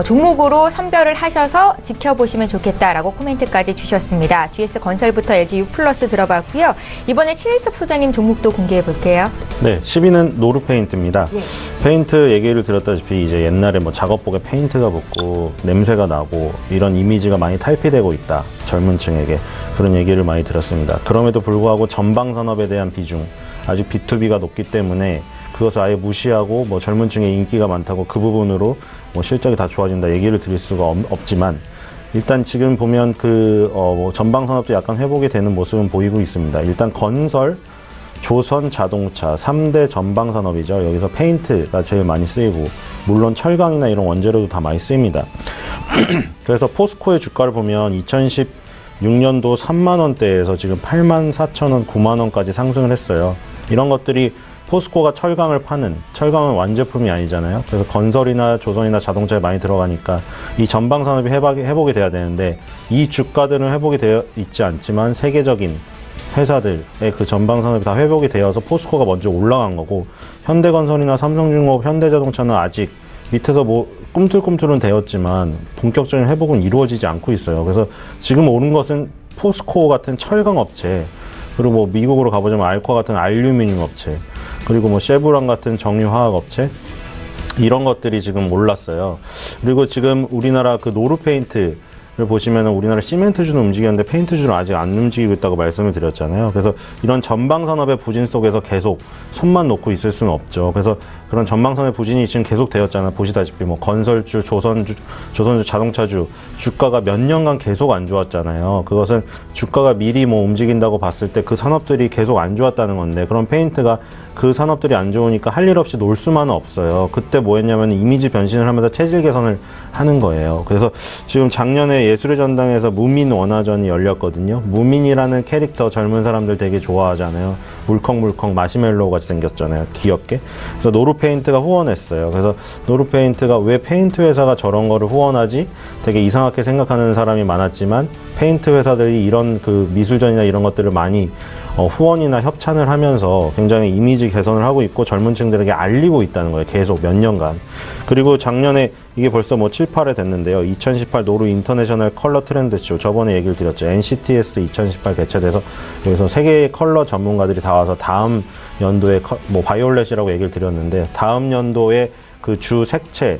종목으로 선별을 하셔서 지켜보시면 좋겠다라고 코멘트까지 주셨습니다. GS건설부터 LGU 플러스 들어봤고요. 이번에 최일섭 소장님 종목도 공개해 볼게요. 네, 10위는 노르페인트입니다. 예. 페인트 얘기를 드렸다시피 이제 옛날에 작업복에 페인트가 붙고 냄새가 나고 이런 이미지가 많이 탈피되고 있다. 젊은 층에게 그런 얘기를 많이 들었습니다. 그럼에도 불구하고 전방 산업에 대한 비중, 아직 B2B가 높기 때문에 그것을 아예 무시하고 젊은 층에 인기가 많다고 그 부분으로 실적이 다 좋아진다 얘기를 드릴 수가 없지만 일단 지금 보면 전방 산업도 약간 회복이 되는 모습은 보이고 있습니다. 일단 건설, 조선, 자동차 3대 전방 산업이죠. 여기서 페인트가 제일 많이 쓰이고 물론 철강이나 이런 원재료도 다 많이 쓰입니다. 그래서 포스코의 주가를 보면 2016년도 3만원대에서 지금 84,000원, 9만원까지 상승을 했어요. 이런 것들이 포스코가 철강을 파는, 철강은 완제품이 아니잖아요. 그래서 건설이나 조선이나 자동차에 많이 들어가니까 이 전방 산업이 회복이 돼야 되는데 이 주가들은 회복이 되어 있지 않지만 세계적인 회사들의 그 전방 산업이 다 회복이 되어서 포스코가 먼저 올라간 거고 현대건설이나 삼성중공업, 현대자동차는 아직 밑에서 꿈틀꿈틀은 되었지만 본격적인 회복은 이루어지지 않고 있어요. 그래서 지금 오른 것은 포스코 같은 철강 업체, 그리고 미국으로 가보자면 알코아 같은 알루미늄 업체, 그리고 쉐브론 같은 정유화학 업체, 이런 것들이 지금 올랐어요. 그리고 지금 우리나라 그 노르페인트를 보시면은 우리나라 시멘트주는 움직였는데 페인트주는 아직 안 움직이고 있다고 말씀을 드렸잖아요. 그래서 이런 전방 산업의 부진 속에서 계속 손만 놓고 있을 수는 없죠. 그래서 그런 전방선의 부진이 지금 계속 되었잖아요. 보시다시피 뭐 건설주, 조선주, 자동차주 주가가 몇 년간 계속 안 좋았잖아요. 그것은 주가가 미리 뭐 움직인다고 봤을 때 그 산업들이 계속 안 좋았다는 건데, 그런 페인트가 그 산업들이 안 좋으니까 할 일 없이 놀 수만은 없어요. 그때 뭐 했냐면 이미지 변신을 하면서 체질 개선을 하는 거예요. 그래서 지금 작년에 예술의 전당에서 무민 원화전이 열렸거든요. 무민이라는 캐릭터 젊은 사람들 되게 좋아하잖아요. 물컹물컹 마시멜로우 같이 생겼잖아요. 귀엽게. 그래서 노루페인트가 후원했어요. 그래서 노루페인트가 왜 페인트 회사가 저런 거를 후원하지? 되게 이상하게 생각하는 사람이 많았지만, 페인트 회사들이 이런 그 미술전이나 이런 것들을 많이 후원이나 협찬을 하면서 굉장히 이미지 개선을 하고 있고 젊은 층들에게 알리고 있다는 거예요. 계속 몇 년간. 그리고 작년에 이게 벌써 뭐 7, 8회 됐는데요. 2018 노루 인터내셔널 컬러 트렌드쇼, 저번에 얘기를 드렸죠. NCTS 2018 개최돼서 여기서 세계의 컬러 전문가들이 다 와서 다음 연도에 뭐 바이올렛이라고 얘기를 드렸는데, 다음 연도에 그 주 색채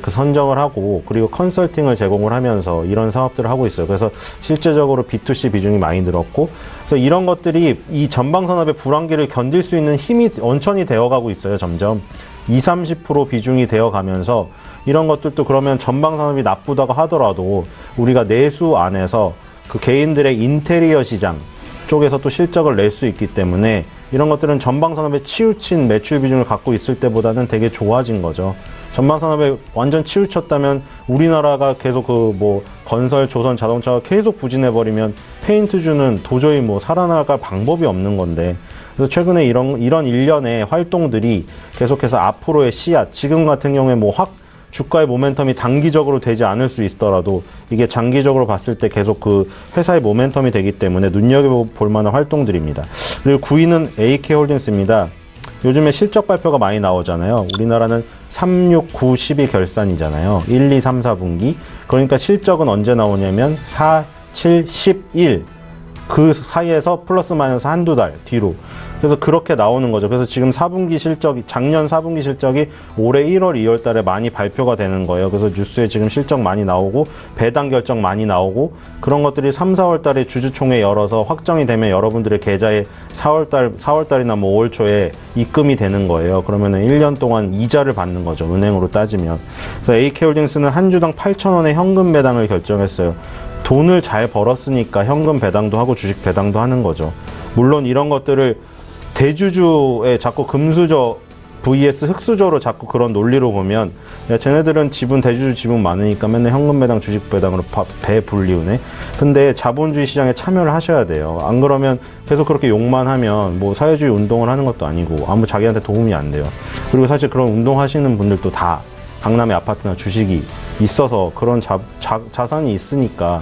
그 선정을 하고, 그리고 컨설팅을 제공을 하면서 이런 사업들을 하고 있어요. 그래서 실제적으로 B2C 비중이 많이 늘었고, 그래서 이런 것들이 이 전방산업의 불황기를 견딜 수 있는 힘이 원천이 되어가고 있어요. 점점 20-30% 비중이 되어가면서, 이런 것들도 그러면 전방산업이 나쁘다고 하더라도 우리가 내수 안에서 그 개인들의 인테리어 시장 쪽에서 또 실적을 낼 수 있기 때문에, 이런 것들은 전방산업에 치우친 매출 비중을 갖고 있을 때보다는 되게 좋아진 거죠. 전방산업에 완전 치우쳤다면 우리나라가 계속 그 뭐 건설, 조선, 자동차가 계속 부진해버리면 페인트주는 도저히 뭐 살아나갈 방법이 없는 건데, 그래서 최근에 이런 일련의 활동들이 계속해서 앞으로의 씨앗, 지금 같은 경우에 뭐 주가의 모멘텀이 단기적으로 되지 않을 수 있더라도 이게 장기적으로 봤을 때 계속 그 회사의 모멘텀이 되기 때문에 눈여겨볼 만한 활동들입니다. 그리고 9위는 AK홀딩스입니다. 요즘에 실적 발표가 많이 나오잖아요. 우리나라는 3, 6, 9, 12 결산이잖아요. 1, 2, 3, 4분기. 그러니까 실적은 언제 나오냐면 4, 7, 11. 그 사이에서 플러스 마이너스 한두 달 뒤로. 그래서 그렇게 나오는 거죠. 그래서 지금 4분기 실적이, 작년 4분기 실적이 올해 1월, 2월 달에 많이 발표가 되는 거예요. 그래서 뉴스에 지금 실적 많이 나오고, 배당 결정 많이 나오고, 그런 것들이 3, 4월 달에 주주총회 열어서 확정이 되면 여러분들의 계좌에 4월 달이나 뭐 5월 초에 입금이 되는 거예요. 그러면은 1년 동안 이자를 받는 거죠. 은행으로 따지면. 그래서 AK홀딩스는 한 주당 8,000원의 현금 배당을 결정했어요. 돈을 잘 벌었으니까 현금 배당도 하고 주식 배당도 하는 거죠. 물론 이런 것들을 대주주의 자꾸 금수저 vs 흑수저로 자꾸 그런 논리로 보면, 야, 쟤네들은 대주주 지분 많으니까 맨날 현금 배당, 주식 배당으로 배 불리우네. 근데 자본주의 시장에 참여를 하셔야 돼요. 안 그러면 계속 그렇게 욕만 하면 뭐 사회주의 운동을 하는 것도 아니고 아무 자기한테 도움이 안 돼요. 그리고 사실 그런 운동하시는 분들도 다 강남의 아파트나 주식이 있어서 그런 자산이 있으니까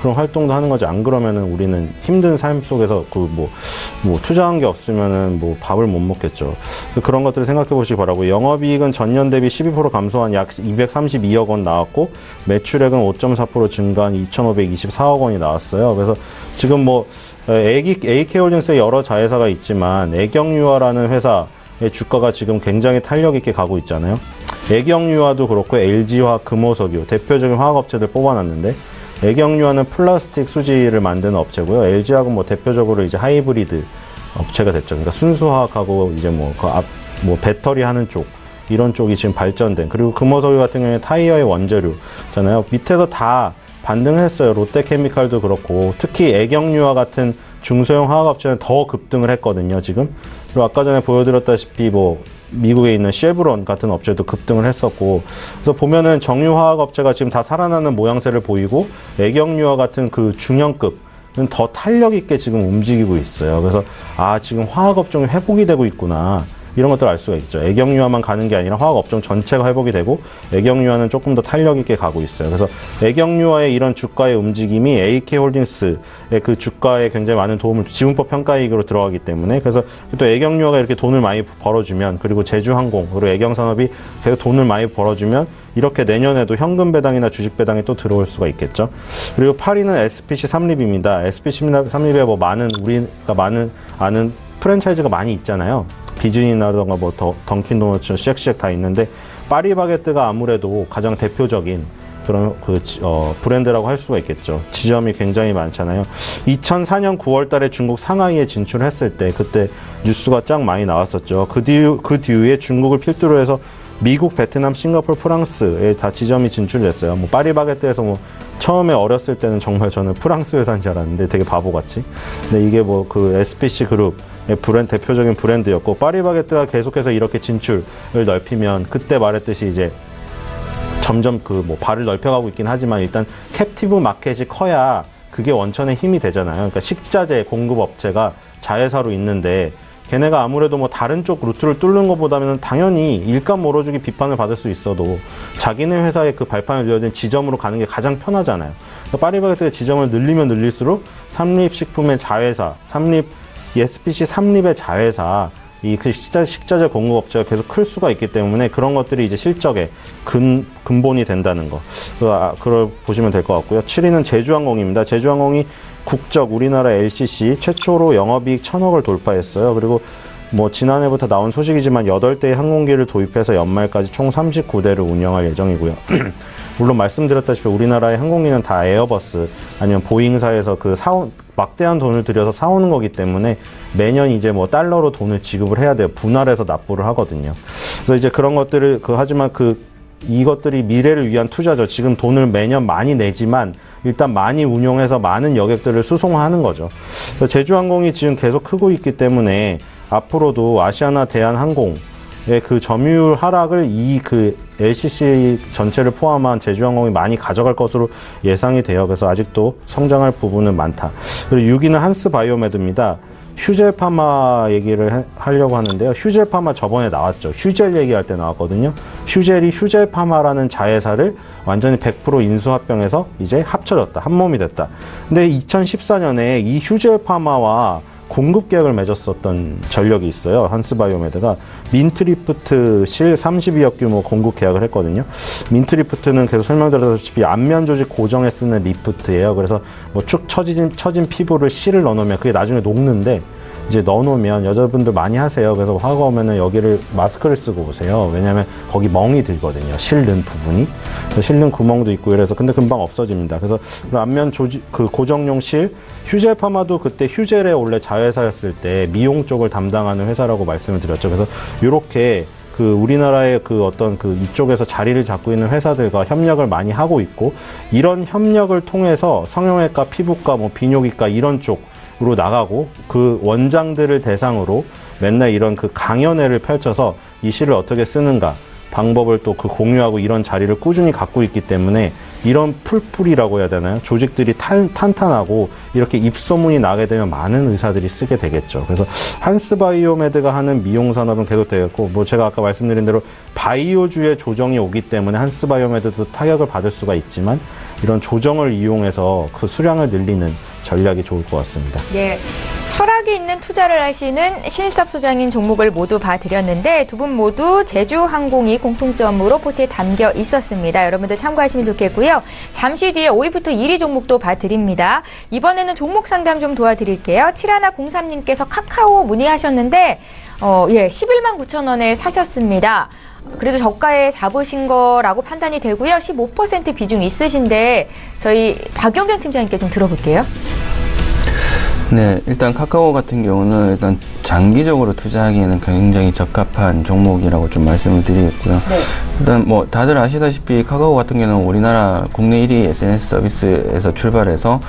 그런 활동도 하는 거지. 안 그러면은 우리는 힘든 삶 속에서 뭐 투자한 게 없으면은 뭐 밥을 못 먹겠죠. 그런 것들을 생각해 보시기 바라고. 영업이익은 전년 대비 12% 감소한 약 232억 원 나왔고, 매출액은 5.4% 증가한 2,524억 원이 나왔어요. 그래서 지금 뭐 AK홀딩스의 여러 자회사가 있지만 애경유화라는 회사의 주가가 지금 굉장히 탄력 있게 가고 있잖아요. 애경유화도 그렇고 LG화학, 금호석유 대표적인 화학업체들 뽑아놨는데, 애경유화는 플라스틱 수지를 만드는 업체고요. LG화학은 뭐 대표적으로 이제 하이브리드 업체가 됐죠. 그러니까 순수화학하고 이제 뭐 배터리 하는 쪽, 이런 쪽이 지금 발전된. 그리고 금호석유 같은 경우에 타이어의 원재료잖아요. 밑에서 다 반등을 했어요. 롯데케미칼도 그렇고, 특히 애경유화 같은 중소형 화학업체는 더 급등을 했거든요, 지금. 그리고 아까 전에 보여드렸다시피 뭐 미국에 있는 쉐브론 같은 업체도 급등을 했었고, 그래서 보면은 정유화학업체가 지금 다 살아나는 모양새를 보이고, 애경유화 같은 그 중형급은 더 탄력 있게 지금 움직이고 있어요. 그래서 지금 화학업종이 회복이 되고 있구나, 이런 것들을 알 수가 있죠. 애경유화만 가는 게 아니라 화학업종 전체가 회복이 되고, 애경유화는 조금 더 탄력 있게 가고 있어요. 그래서 애경유화의 이런 주가의 움직임이 AK홀딩스의 그 주가에 굉장히 많은 도움을, 지분법 평가이익으로 들어가기 때문에. 그래서 또 애경유화가 이렇게 돈을 많이 벌어주면, 그리고 제주항공, 그리고 애경산업이 계속 돈을 많이 벌어주면, 이렇게 내년에도 현금 배당이나 주식 배당이 또 들어올 수가 있겠죠. 그리고 8위는 SPC 삼립입니다. SPC 삼립에 뭐 우리가 아는 프랜차이즈가 많이 있잖아요. 비즈니나라던가 뭐 던킨도너츠, 쉑쉑 다 있는데, 파리바게뜨가 아무래도 가장 대표적인 그런 브랜드라고 할 수가 있겠죠. 지점이 굉장히 많잖아요. 2004년 9월 달에 중국 상하이에 진출했을 때 그때 뉴스가 쫙 많이 나왔었죠. 그 뒤에 중국을 필두로 해서 미국, 베트남, 싱가포르, 프랑스에 다 지점이 진출됐어요. 뭐 파리바게뜨에서 뭐 처음에 어렸을 때는 정말 저는 프랑스 회사인 줄 알았는데 되게 바보같이. 근데 이게 뭐 그 SPC 그룹의 대표적인 브랜드였고, 파리바게뜨가 계속해서 이렇게 진출을 넓히면 그때 말했듯이 이제 점점 발을 넓혀가고 있긴 하지만 일단 캡티브 마켓이 커야 그게 원천의 힘이 되잖아요. 그러니까 식자재 공급 업체가 자회사로 있는데 걔네가 아무래도 뭐 다른 쪽 루트를 뚫는 것보다는 당연히 일감 몰아주기 비판을 받을 수 있어도 자기네 회사의 그 발판을 이어진 지점으로 가는 게 가장 편하잖아요. 그러니까 파리바게뜨의 지점을 늘리면 늘릴수록 삼립식품의 자회사, SPC 삼립의 자회사, 그 식자재 공급업체가 계속 클 수가 있기 때문에 그런 것들이 이제 실적의 근본이 된다는 거. 그걸 보시면 될 것 같고요. 7위는 제주항공입니다. 제주항공이 국적 우리나라 LCC 최초로 영업이익 1,000억을 돌파했어요. 그리고 뭐 지난해부터 나온 소식이지만 8대의 항공기를 도입해서 연말까지 총 39대를 운영할 예정이고요. 물론 말씀드렸다시피 우리나라의 항공기는 다 에어버스 아니면 보잉사에서 막대한 돈을 들여서 사오는 거기 때문에 매년 이제 뭐 달러로 돈을 지급을 해야 돼요. 분할해서 납부를 하거든요. 그래서 이제 그런 것들을 하지만 이것들이 미래를 위한 투자죠. 지금 돈을 매년 많이 내지만 일단 많이 운용해서 많은 여객들을 수송하는 거죠. 제주항공이 지금 계속 크고 있기 때문에 앞으로도 아시아나 대한항공의 그 점유율 하락을 LCC 전체를 포함한 제주항공이 많이 가져갈 것으로 예상이 돼요. 그래서 아직도 성장할 부분은 많다. 그리고 6위는 한스바이오메드입니다. 휴젤파마 얘기를 하려고 하는데요. 휴젤파마 저번에 나왔죠. 휴젤 얘기할 때 나왔거든요. 휴젤이 휴젤파마라는 자회사를 완전히 100% 인수합병해서 이제 합쳐졌다. 한 몸이 됐다. 근데 2014년에 이 휴젤파마와 공급 계약을 맺었었던 전력이 있어요. 한스바이오메드가 민트리프트 실 32억 규모 공급 계약을 했거든요. 민트리프트는 계속 설명드렸다시피 안면 조직 고정에 쓰는 리프트예요. 그래서 뭐 축 처진 피부를 실을 넣어놓으면 그게 나중에 녹는데 이제 넣어놓으면 여자분들 많이 하세요. 그래서 화가 오면은 여기를 마스크를 쓰고 오세요. 왜냐하면 거기 멍이 들거든요. 실 넣은 부분이. 실 넣은 구멍도 있고 이래서 근데 금방 없어집니다. 그래서 안면 조직 고정용 실 휴젤파마도 그때 휴젤의 원래 자회사였을 때 미용 쪽을 담당하는 회사라고 말씀을 드렸죠. 그래서 이렇게 우리나라의 이쪽에서 자리를 잡고 있는 회사들과 협력을 많이 하고 있고 이런 협력을 통해서 성형외과, 피부과, 비뇨기과 이런 쪽으로 나가고 그 원장들을 대상으로 맨날 이런 강연회를 펼쳐서 이 실을 어떻게 쓰는가 방법을 또 공유하고 이런 자리를 꾸준히 갖고 있기 때문에 이런 풀풀이라고 해야 되나요? 조직들이 탄탄하고 이렇게 입소문이 나게 되면 많은 의사들이 쓰게 되겠죠. 그래서 한스바이오메드가 하는 미용 산업은 계속 되겠고, 제가 아까 말씀드린 대로 바이오주의 조정이 오기 때문에 한스바이오메드도 타격을 받을 수가 있지만 이런 조정을 이용해서 그 수량을 늘리는 전략이 좋을 것 같습니다. 예, 철학이 있는 투자를 하시는 신일섭 소장인 종목을 모두 봐드렸는데 두 분 모두 제주항공이 공통점으로 포트에 담겨 있었습니다. 여러분들 참고하시면 좋겠고요. 잠시 뒤에 5위부터 1위 종목도 봐드립니다. 이번에는 종목 상담 좀 도와드릴게요. 7103님께서 카카오 문의하셨는데 11만 9천 원에 사셨습니다. 그래도 저가에 잡으신 거라고 판단이 되고요. 15% 비중 있으신데 저희 박영경 팀장님께 좀 들어볼게요. 네, 일단 카카오 같은 경우는 일단 장기적으로 투자하기에는 굉장히 적합한 종목이라고 좀 말씀을 드리겠고요. 네. 일단 다들 아시다시피 카카오 같은 경우는 우리나라 국내 1위 SNS 서비스에서 출발해서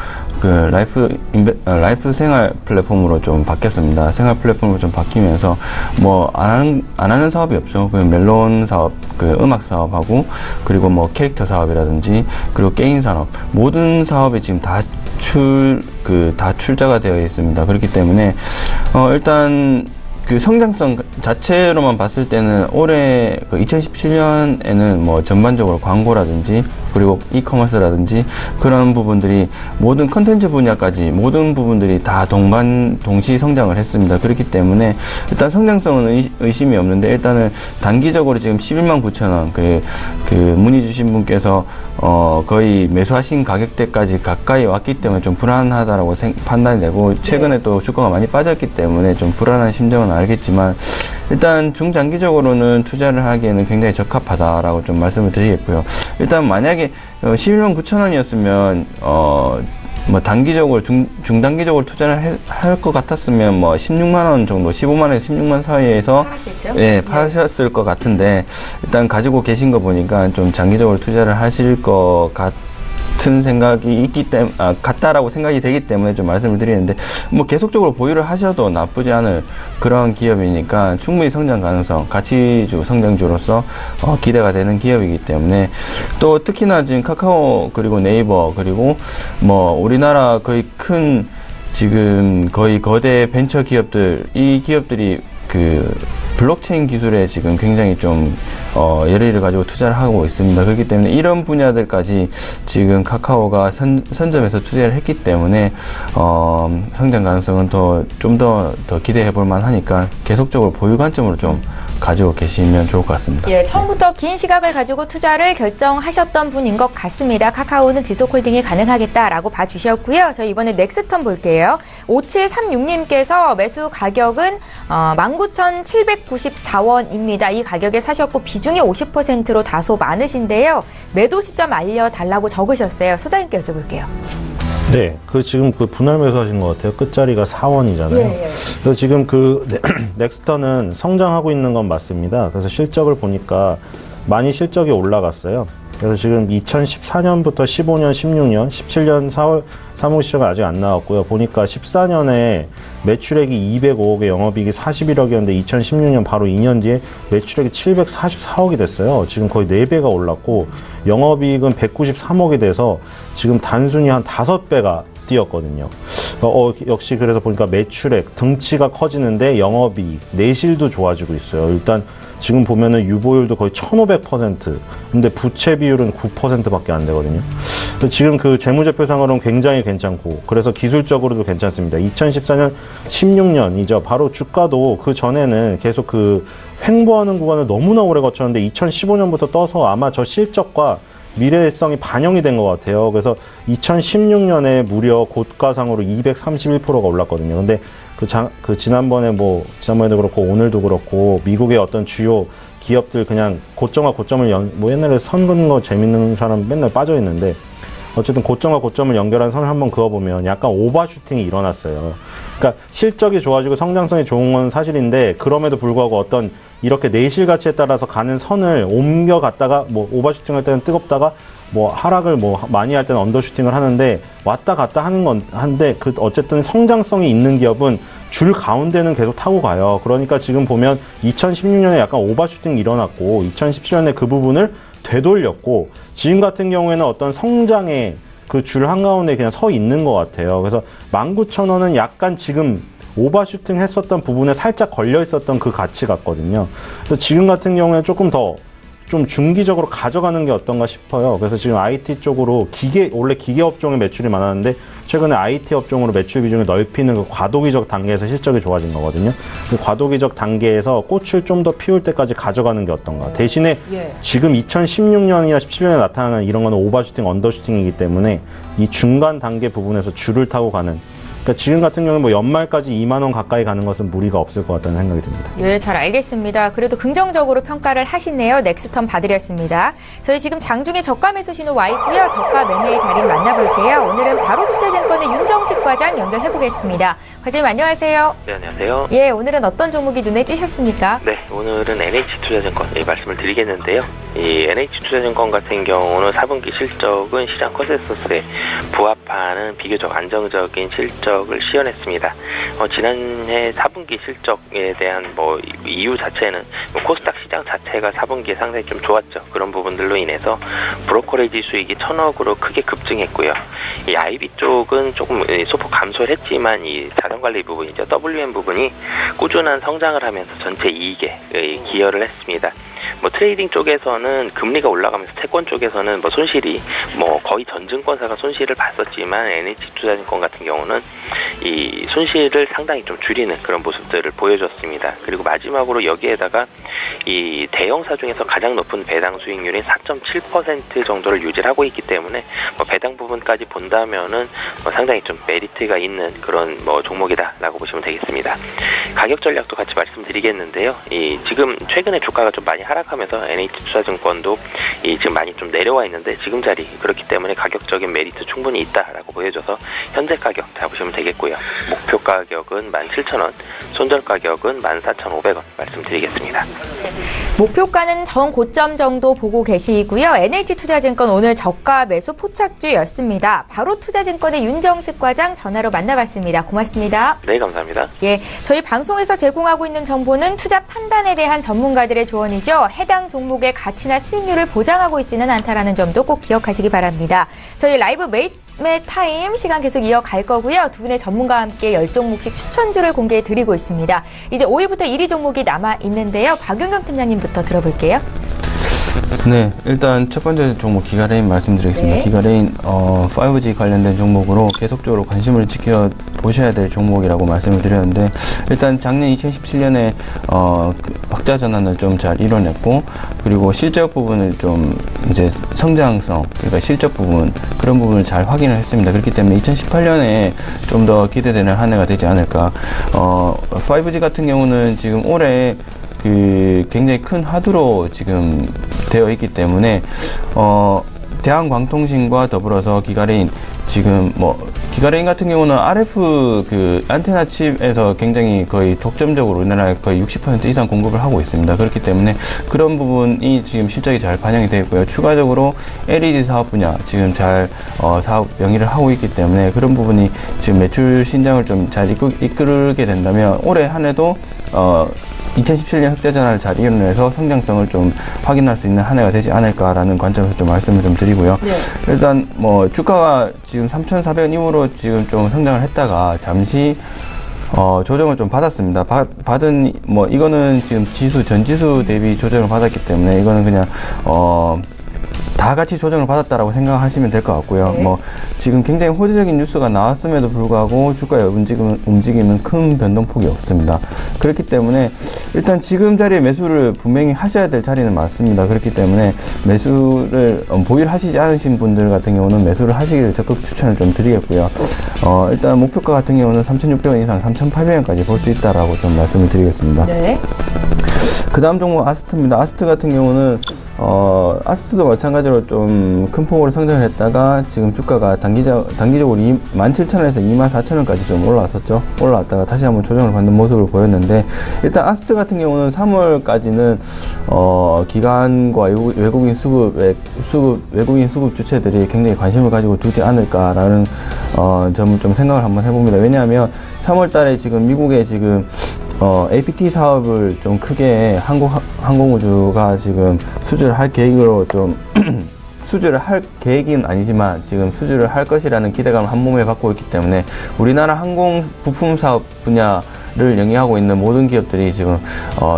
라이프 생활 플랫폼으로 좀 바뀌었습니다. 생활 플랫폼으로 좀 바뀌면서 안 하는 사업이 없죠. 멜론 사업, 음악 사업하고 그리고 캐릭터 사업이라든지 그리고 게임 산업 모든 사업에 지금 다 출자가 되어 있습니다. 그렇기 때문에 일단 성장성 자체로만 봤을 때는 올해 2017년에는 전반적으로 광고라든지 그리고 이커머스라든지 그런 부분들이 모든 컨텐츠 분야까지 모든 부분들이 다 동시 성장을 했습니다. 그렇기 때문에 일단 성장성은 의심이 없는데 일단은 단기적으로 지금 11만 9천 원 문의 주신 분께서 거의 매수하신 가격대까지 가까이 왔기 때문에 좀 불안하다라고 판단이 되고 최근에 또 주가가 많이 빠졌기 때문에 좀 불안한 심정은 알겠지만 일단 중장기적으로는 투자를 하기에는 굉장히 적합하다라고 좀 말씀을 드리겠고요. 일단 만약에 11만 9천 원이었으면 뭐 단기적으로 중단기적으로 투자를 할 것 같았으면 뭐 16만 원 정도, 15만에서 16만 사이에서 예, 파셨을 것 같은데 일단 가지고 계신 거 보니까 좀 장기적으로 투자를 하실 것 같은 생각이 있기 때문에 같다라고 생각이 되기 때문에 좀 말씀을 드리는데 뭐 계속적으로 보유를 하셔도 나쁘지 않을 그런 기업이니까 충분히 성장 가능성, 가치주 성장주로서 기대가 되는 기업이기 때문에 또 특히나 지금 카카오 그리고 네이버 그리고 뭐 우리나라 거의 큰 지금 거의 거대 벤처 기업들 이 기업들이 그 블록체인 기술에 지금 굉장히 좀 열의를 가지고 투자를 하고 있습니다. 그렇기 때문에 이런 분야들까지 지금 카카오가 선점해서 투자를 했기 때문에 성장 가능성은 좀 더 기대해 볼 만하니까 계속적으로 보유 관점으로 좀 가지고 계시면 좋을 것 같습니다. 예, 처음부터 긴 시각을 가지고 투자를 결정하셨던 분인 것 같습니다. 카카오는 지속홀딩이 가능하겠다라고 봐주셨고요. 저희 이번에 넥스턴 볼게요. 5736님께서 매수 가격은 19,794원입니다. 이 가격에 사셨고 비중이 50%로 다소 많으신데요. 매도 시점 알려달라고 적으셨어요. 소장님께 여쭤볼게요. 네, 지금 분할 매수하신 것 같아요. 끝자리가 4원이잖아요. 예. 그래서 지금 넥스턴은 성장하고 있는 건 맞습니다. 그래서 실적을 보니까 많이 실적이 올라갔어요. 그래서 지금 2014년부터 15년, 16년, 17년 4월, 3월 시작은 아직 안 나왔고요. 보니까 14년에 매출액이 205억에 영업이익이 41억이었는데 2016년 바로 2년 뒤에 매출액이 744억이 됐어요. 지금 거의 4배가 올랐고 영업이익은 193억이 돼서 지금 단순히 한 5배가 뛰었거든요. 역시 그래서 보니까 매출액, 등치가 커지는데 영업이익, 내실도 좋아지고 있어요. 일단 지금 보면은 유보율도 거의 1500%, 근데 부채 비율은 9%밖에 안 되거든요. 지금 그 재무제표상으로는 굉장히 괜찮고, 그래서 기술적으로도 괜찮습니다. 2014년, 16년이죠. 바로 주가도 그 전에는 계속 그 횡보하는 구간을 너무나 오래 거쳤는데 2015년부터 떠서 아마 저 실적과 미래성이 반영이 된 것 같아요. 그래서 2016년에 무려 고가상으로 231%가 올랐거든요. 근데 지난번에도 그렇고 오늘도 그렇고 미국의 어떤 주요 기업들 그냥 고점과 고점을 옛날에 선 긋는 거 재밌는 사람 맨날 빠져 있는데 어쨌든 고점과 고점을 연결한 선을 한번 그어보면 약간 오버슈팅이 일어났어요. 그러니까 실적이 좋아지고 성장성이 좋은 건 사실인데 그럼에도 불구하고 어떤 이렇게 내실 가치에 따라서 가는 선을 옮겨갔다가 오버슈팅 할 때는 뜨겁다가 하락을 많이 할 때는 언더슈팅을 하는데 왔다 갔다 하는 건 한데 어쨌든 성장성이 있는 기업은 줄 가운데는 계속 타고 가요. 그러니까 지금 보면 2016년에 약간 오버슈팅이 일어났고 2017년에 그 부분을 되돌렸고 지금 같은 경우에는 어떤 성장의 그 줄 한가운데 그냥 서 있는 것 같아요. 그래서 19,000원은 약간 지금 오버슈팅 했었던 부분에 살짝 걸려 있었던 그 가치 같거든요. 그래서 지금 같은 경우에는 조금 더 좀 중기적으로 가져가는 게 어떤가 싶어요. 그래서 지금 IT 쪽으로 원래 기계 업종에 매출이 많았는데 최근에 IT 업종으로 매출 비중을 넓히는 그 과도기적 단계에서 실적이 좋아진 거거든요. 그 과도기적 단계에서 꽃을 좀 더 피울 때까지 가져가는 게 어떤가. 대신에 지금 2016년이나 17년에 나타나는 이런 거는 오버슈팅, 언더슈팅이기 때문에 이 중간 단계 부분에서 줄을 타고 가는, 그러니까 지금 같은 경우는 연말까지 2만 원 가까이 가는 것은 무리가 없을 것 같다는 생각이 듭니다. 예, 잘 알겠습니다. 그래도 긍정적으로 평가를 하시네요. 넥스턴 봐드렸습니다. 저희 지금 장중에 저가 매수 신호 와 있고요. 저가 매매의 달인 만나볼게요. 오늘은 바로투자증권의 윤정식 과장 연결해보겠습니다. 과장님 안녕하세요. 네, 안녕하세요. 예, 오늘은 어떤 종목이 눈에 띄셨습니까? 네, 오늘은 NH투자증권 말씀을 드리겠는데요. 이 NH투자증권 같은 경우는 4분기 실적은 시장 컨센서스에 부합하는 비교적 안정적인 실적을 시현했습니다. 지난해 4분기 실적에 대한 이유 자체는 코스닥 시장 자체가 4분기에 상당히 좀 좋았죠. 그런 부분들로 인해서 브로커리지 수익이 1,000억으로 크게 급증했고요. 이 IB 쪽은 조금 소폭 감소를 했지만 이 자산관리 부분이죠. WM 부분이 꾸준한 성장을 하면서 전체 이익에 기여를 했습니다. 뭐 트레이딩 쪽에서는 금리가 올라가면서 채권 쪽에서는 뭐 손실이 뭐 거의 전 증권사가 손실을 봤었지만 NH투자증권 같은 경우는 이 손실을 상당히 좀 줄이는 그런 모습들을 보여줬습니다. 그리고 마지막으로 여기에다가 이 대형사 중에서 가장 높은 배당 수익률인 4.7% 정도를 유지하고 있기 때문에 뭐 배당 부분까지 본다면은 뭐 상당히 좀 메리트가 있는 그런 뭐 종목이다라고 보시면 되겠습니다. 가격 전략도 같이 말씀드리겠는데요. 이 지금 최근에 주가가 좀 많이 하락하면서 NH투자증권도 이 지금 많이 좀 내려와 있는데 지금 자리 그렇기 때문에 가격적인 메리트 충분히 있다라고 보여줘서 현재 가격 잡으시면 되겠고요. 목표 가격은 17,000원, 손절 가격은 14,500원 말씀드리겠습니다. 목표가는 전 고점 정도 보고 계시고요. NH투자증권 오늘 저가 매수 포착주였습니다. 바로 투자증권의 윤정식 과장 전화로 만나봤습니다. 고맙습니다. 네, 감사합니다. 예, 저희 방송에서 제공하고 있는 정보는 투자 판단에 대한 전문가들의 조언이죠. 해당 종목의 가치나 수익률을 보장하고 있지는 않다라는 점도 꼭 기억하시기 바랍니다. 저희 라이브 매매 타임 시간 계속 이어갈 거고요. 두 분의 전문가와 함께 10종목씩 추천주를 공개해드리고 있습니다. 이제 5위부터 1위 종목이 남아있는데요. 박윤경 팀장님부터 들어볼게요. 네, 일단 첫 번째 종목 기가레인 말씀드리겠습니다. 네. 기가레인 5G 관련된 종목으로 계속적으로 관심을 지켜보셔야 될 종목이라고 말씀을 드렸는데, 일단 작년 2017년에 흑자 전환을 좀 잘 이뤄냈고, 그리고 실적 부분을 좀 이제 성장성, 그러니까 실적 부분, 그런 부분을 잘 확인을 했습니다. 그렇기 때문에 2018년에 좀 더 기대되는 한 해가 되지 않을까. 5G 같은 경우는 지금 올해 굉장히 큰 화두로 지금 되어 있기 때문에, 대한광통신과 더불어서 기가레인, 지금 기가레인 같은 경우는 RF 안테나 칩에서 굉장히 거의 독점적으로 우리나라에 거의 60% 이상 공급을 하고 있습니다. 그렇기 때문에 그런 부분이 지금 실적이 잘 반영이 되어 있고요. 추가적으로 LED 사업 분야 지금 잘 사업 영위를 하고 있기 때문에 그런 부분이 지금 매출 신장을 좀 잘 이끌게 된다면 올해 한 해도 2017년 흑자 전환을 잘 이뤄내서 성장성을 좀 확인할 수 있는 한 해가 되지 않을까라는 관점에서 좀 말씀을 좀 드리고요. 네. 일단 주가가 지금 3,400원 이후로 지금 좀 성장을 했다가 잠시 조정을 좀 받았습니다. 받은 이거는 지금 전 지수 대비 조정을 받았기 때문에 이거는 그냥 다 같이 조정을 받았다라고 생각하시면 될 것 같고요. 네. 지금 굉장히 호재적인 뉴스가 나왔음에도 불구하고 주가의 움직임은 큰 변동폭이 없습니다. 그렇기 때문에 일단 지금 자리에 매수를 분명히 하셔야 될 자리는 맞습니다. 그렇기 때문에 매수를 보유를 하시지 않으신 분들 같은 경우는 매수를 하시기를 적극 추천을 좀 드리겠고요. 일단 목표가 같은 경우는 3,600원 이상 3,800원까지 볼 수 있다라고 좀 말씀을 드리겠습니다. 네. 그 다음 종목 아스트입니다. 아스트 같은 경우는 아스트도 마찬가지로 좀 큰 폭으로 성장을 했다가 지금 주가가 단기적으로 17,000원에서 24,000원까지 좀 올라왔었죠. 올라왔다가 다시 한번 조정을 받는 모습을 보였는데, 일단 아스트 같은 경우는 3월까지는 기관과 외국인 수급 주체들이 굉장히 관심을 가지고 두지 않을까라는 점을 좀 생각을 한번 해봅니다. 왜냐하면 3월 달에 지금 미국에 지금 APT 사업을 좀 크게 항공우주가 지금 수주를 할 계획으로 좀 수주를 할 계획은 아니지만 지금 수주를 할 것이라는 기대감을 한 몸에 갖고 있기 때문에 우리나라 항공 부품 사업 분야를 영위하고 있는 모든 기업들이 지금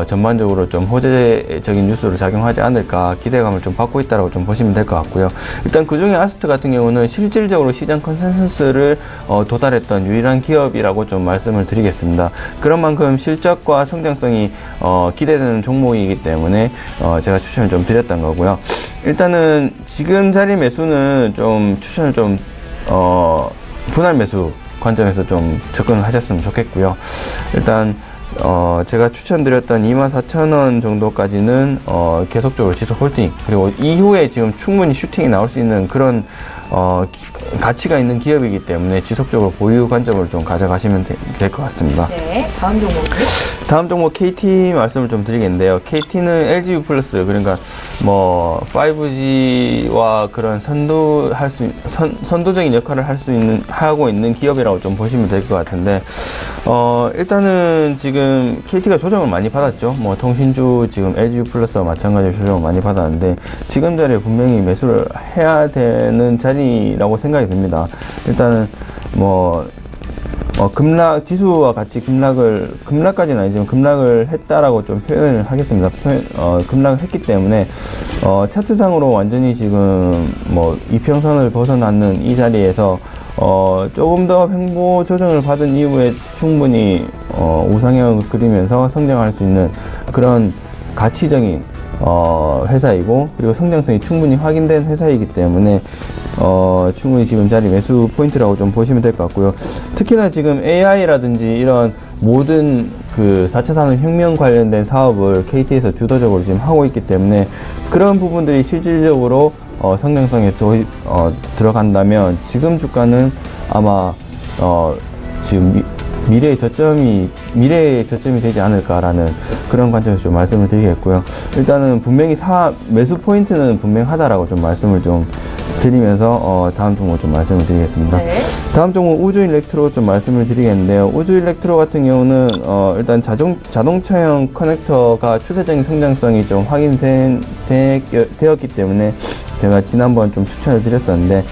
전반적으로 좀 호재적인 뉴스로 작용하지 않을까 기대감을 좀 받고 있다라고 좀 보시면 될 것 같고요. 일단 그중에 아스트 같은 경우는 실질적으로 시장 컨센서스를 도달했던 유일한 기업이라고 좀 말씀을 드리겠습니다. 그런 만큼 실적과 성장성이 기대되는 종목이기 때문에 제가 추천을 좀 드렸던 거고요. 일단은 지금 자리 매수는 좀 추천을 좀 분할 매수 관점에서 좀 접근을 하셨으면 좋겠고요. 일단 제가 추천드렸던 24,000원 정도까지는 계속적으로 지속 홀딩, 그리고 이후에 지금 충분히 슈팅이 나올 수 있는 그런 가치가 있는 기업이기 때문에 지속적으로 보유 관점으로 좀 가져가시면 될 것 같습니다. 네, 다음 종목 KT 말씀을 좀 드리겠는데요. KT는 LGU 플러스, 그러니까 5G와 그런 선도적인 역할을 하고 있는 기업이라고 좀 보시면 될 것 같은데, 일단은 지금 KT가 조정을 많이 받았죠. 통신주 지금 LGU 플러스와 마찬가지로 조정을 많이 받았는데, 지금 자리에 분명히 매수를 해야 되는 자리라고 생각이 듭니다. 일단은 지수와 같이 급락까지는 아니지만 급락을 했다라고 좀 표현을 하겠습니다. 급락을 했기 때문에, 차트상으로 완전히 지금 이평선을 벗어나는 이 자리에서, 조금 더 횡보 조정을 받은 이후에 충분히, 우상향을 그리면서 성장할 수 있는 그런 가치적인, 회사이고, 그리고 성장성이 충분히 확인된 회사이기 때문에, 충분히 지금 자리 매수 포인트라고 좀 보시면 될 것 같고요. 특히나 지금 AI라든지 이런 모든 그 4차 산업혁명 관련된 사업을 KT에서 주도적으로 지금 하고 있기 때문에 그런 부분들이 실질적으로 성장성에 들어간다면 지금 주가는 아마 지금 미래의 저점이 되지 않을까라는 그런 관점에서 좀 말씀을 드리겠고요. 일단은 분명히 매수 포인트는 분명하다라고 좀 말씀을 좀 드리면서 다음 종목 좀 말씀을 드리겠습니다. 네. 다음 종목 우주일렉트로 좀 말씀을 드리겠는데요. 우주일렉트로 같은 경우는 일단 자동차형 커넥터가 추세적인 성장성이 좀 확인되었기 때문에 제가 지난번 좀 추천을 드렸었는데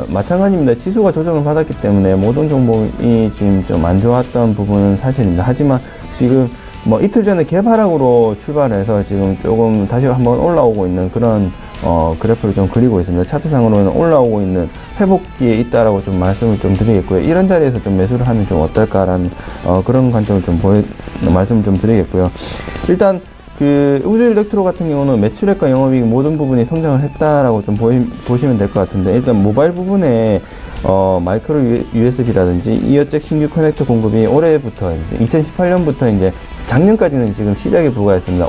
마찬가지입니다. 지수가 조정을 받았기 때문에 모든 종목이 지금 좀 안 좋았던 부분은 사실입니다. 하지만 지금 이틀 전에 개파락으로 출발해서 지금 조금 다시 한번 올라오고 있는 그런 그래프를 좀 그리고 있습니다. 차트상으로는 올라오고 있는 회복기에 있다라고 좀 말씀을 좀 드리겠고요. 이런 자리에서 좀 매수를 하면 좀 어떨까라는 그런 관점을 좀 말씀을 좀 드리겠고요. 일단 그 우주일렉트로 같은 경우는 매출액과 영업이익 모든 부분이 성장을 했다라고 좀 보시면 될 것 같은데, 일단 모바일 부분에 마이크로 USB라든지 이어잭 신규 커넥터 공급이 올해부터 2018년부터 이제 작년까지는 지금 시작에 불과했습니다.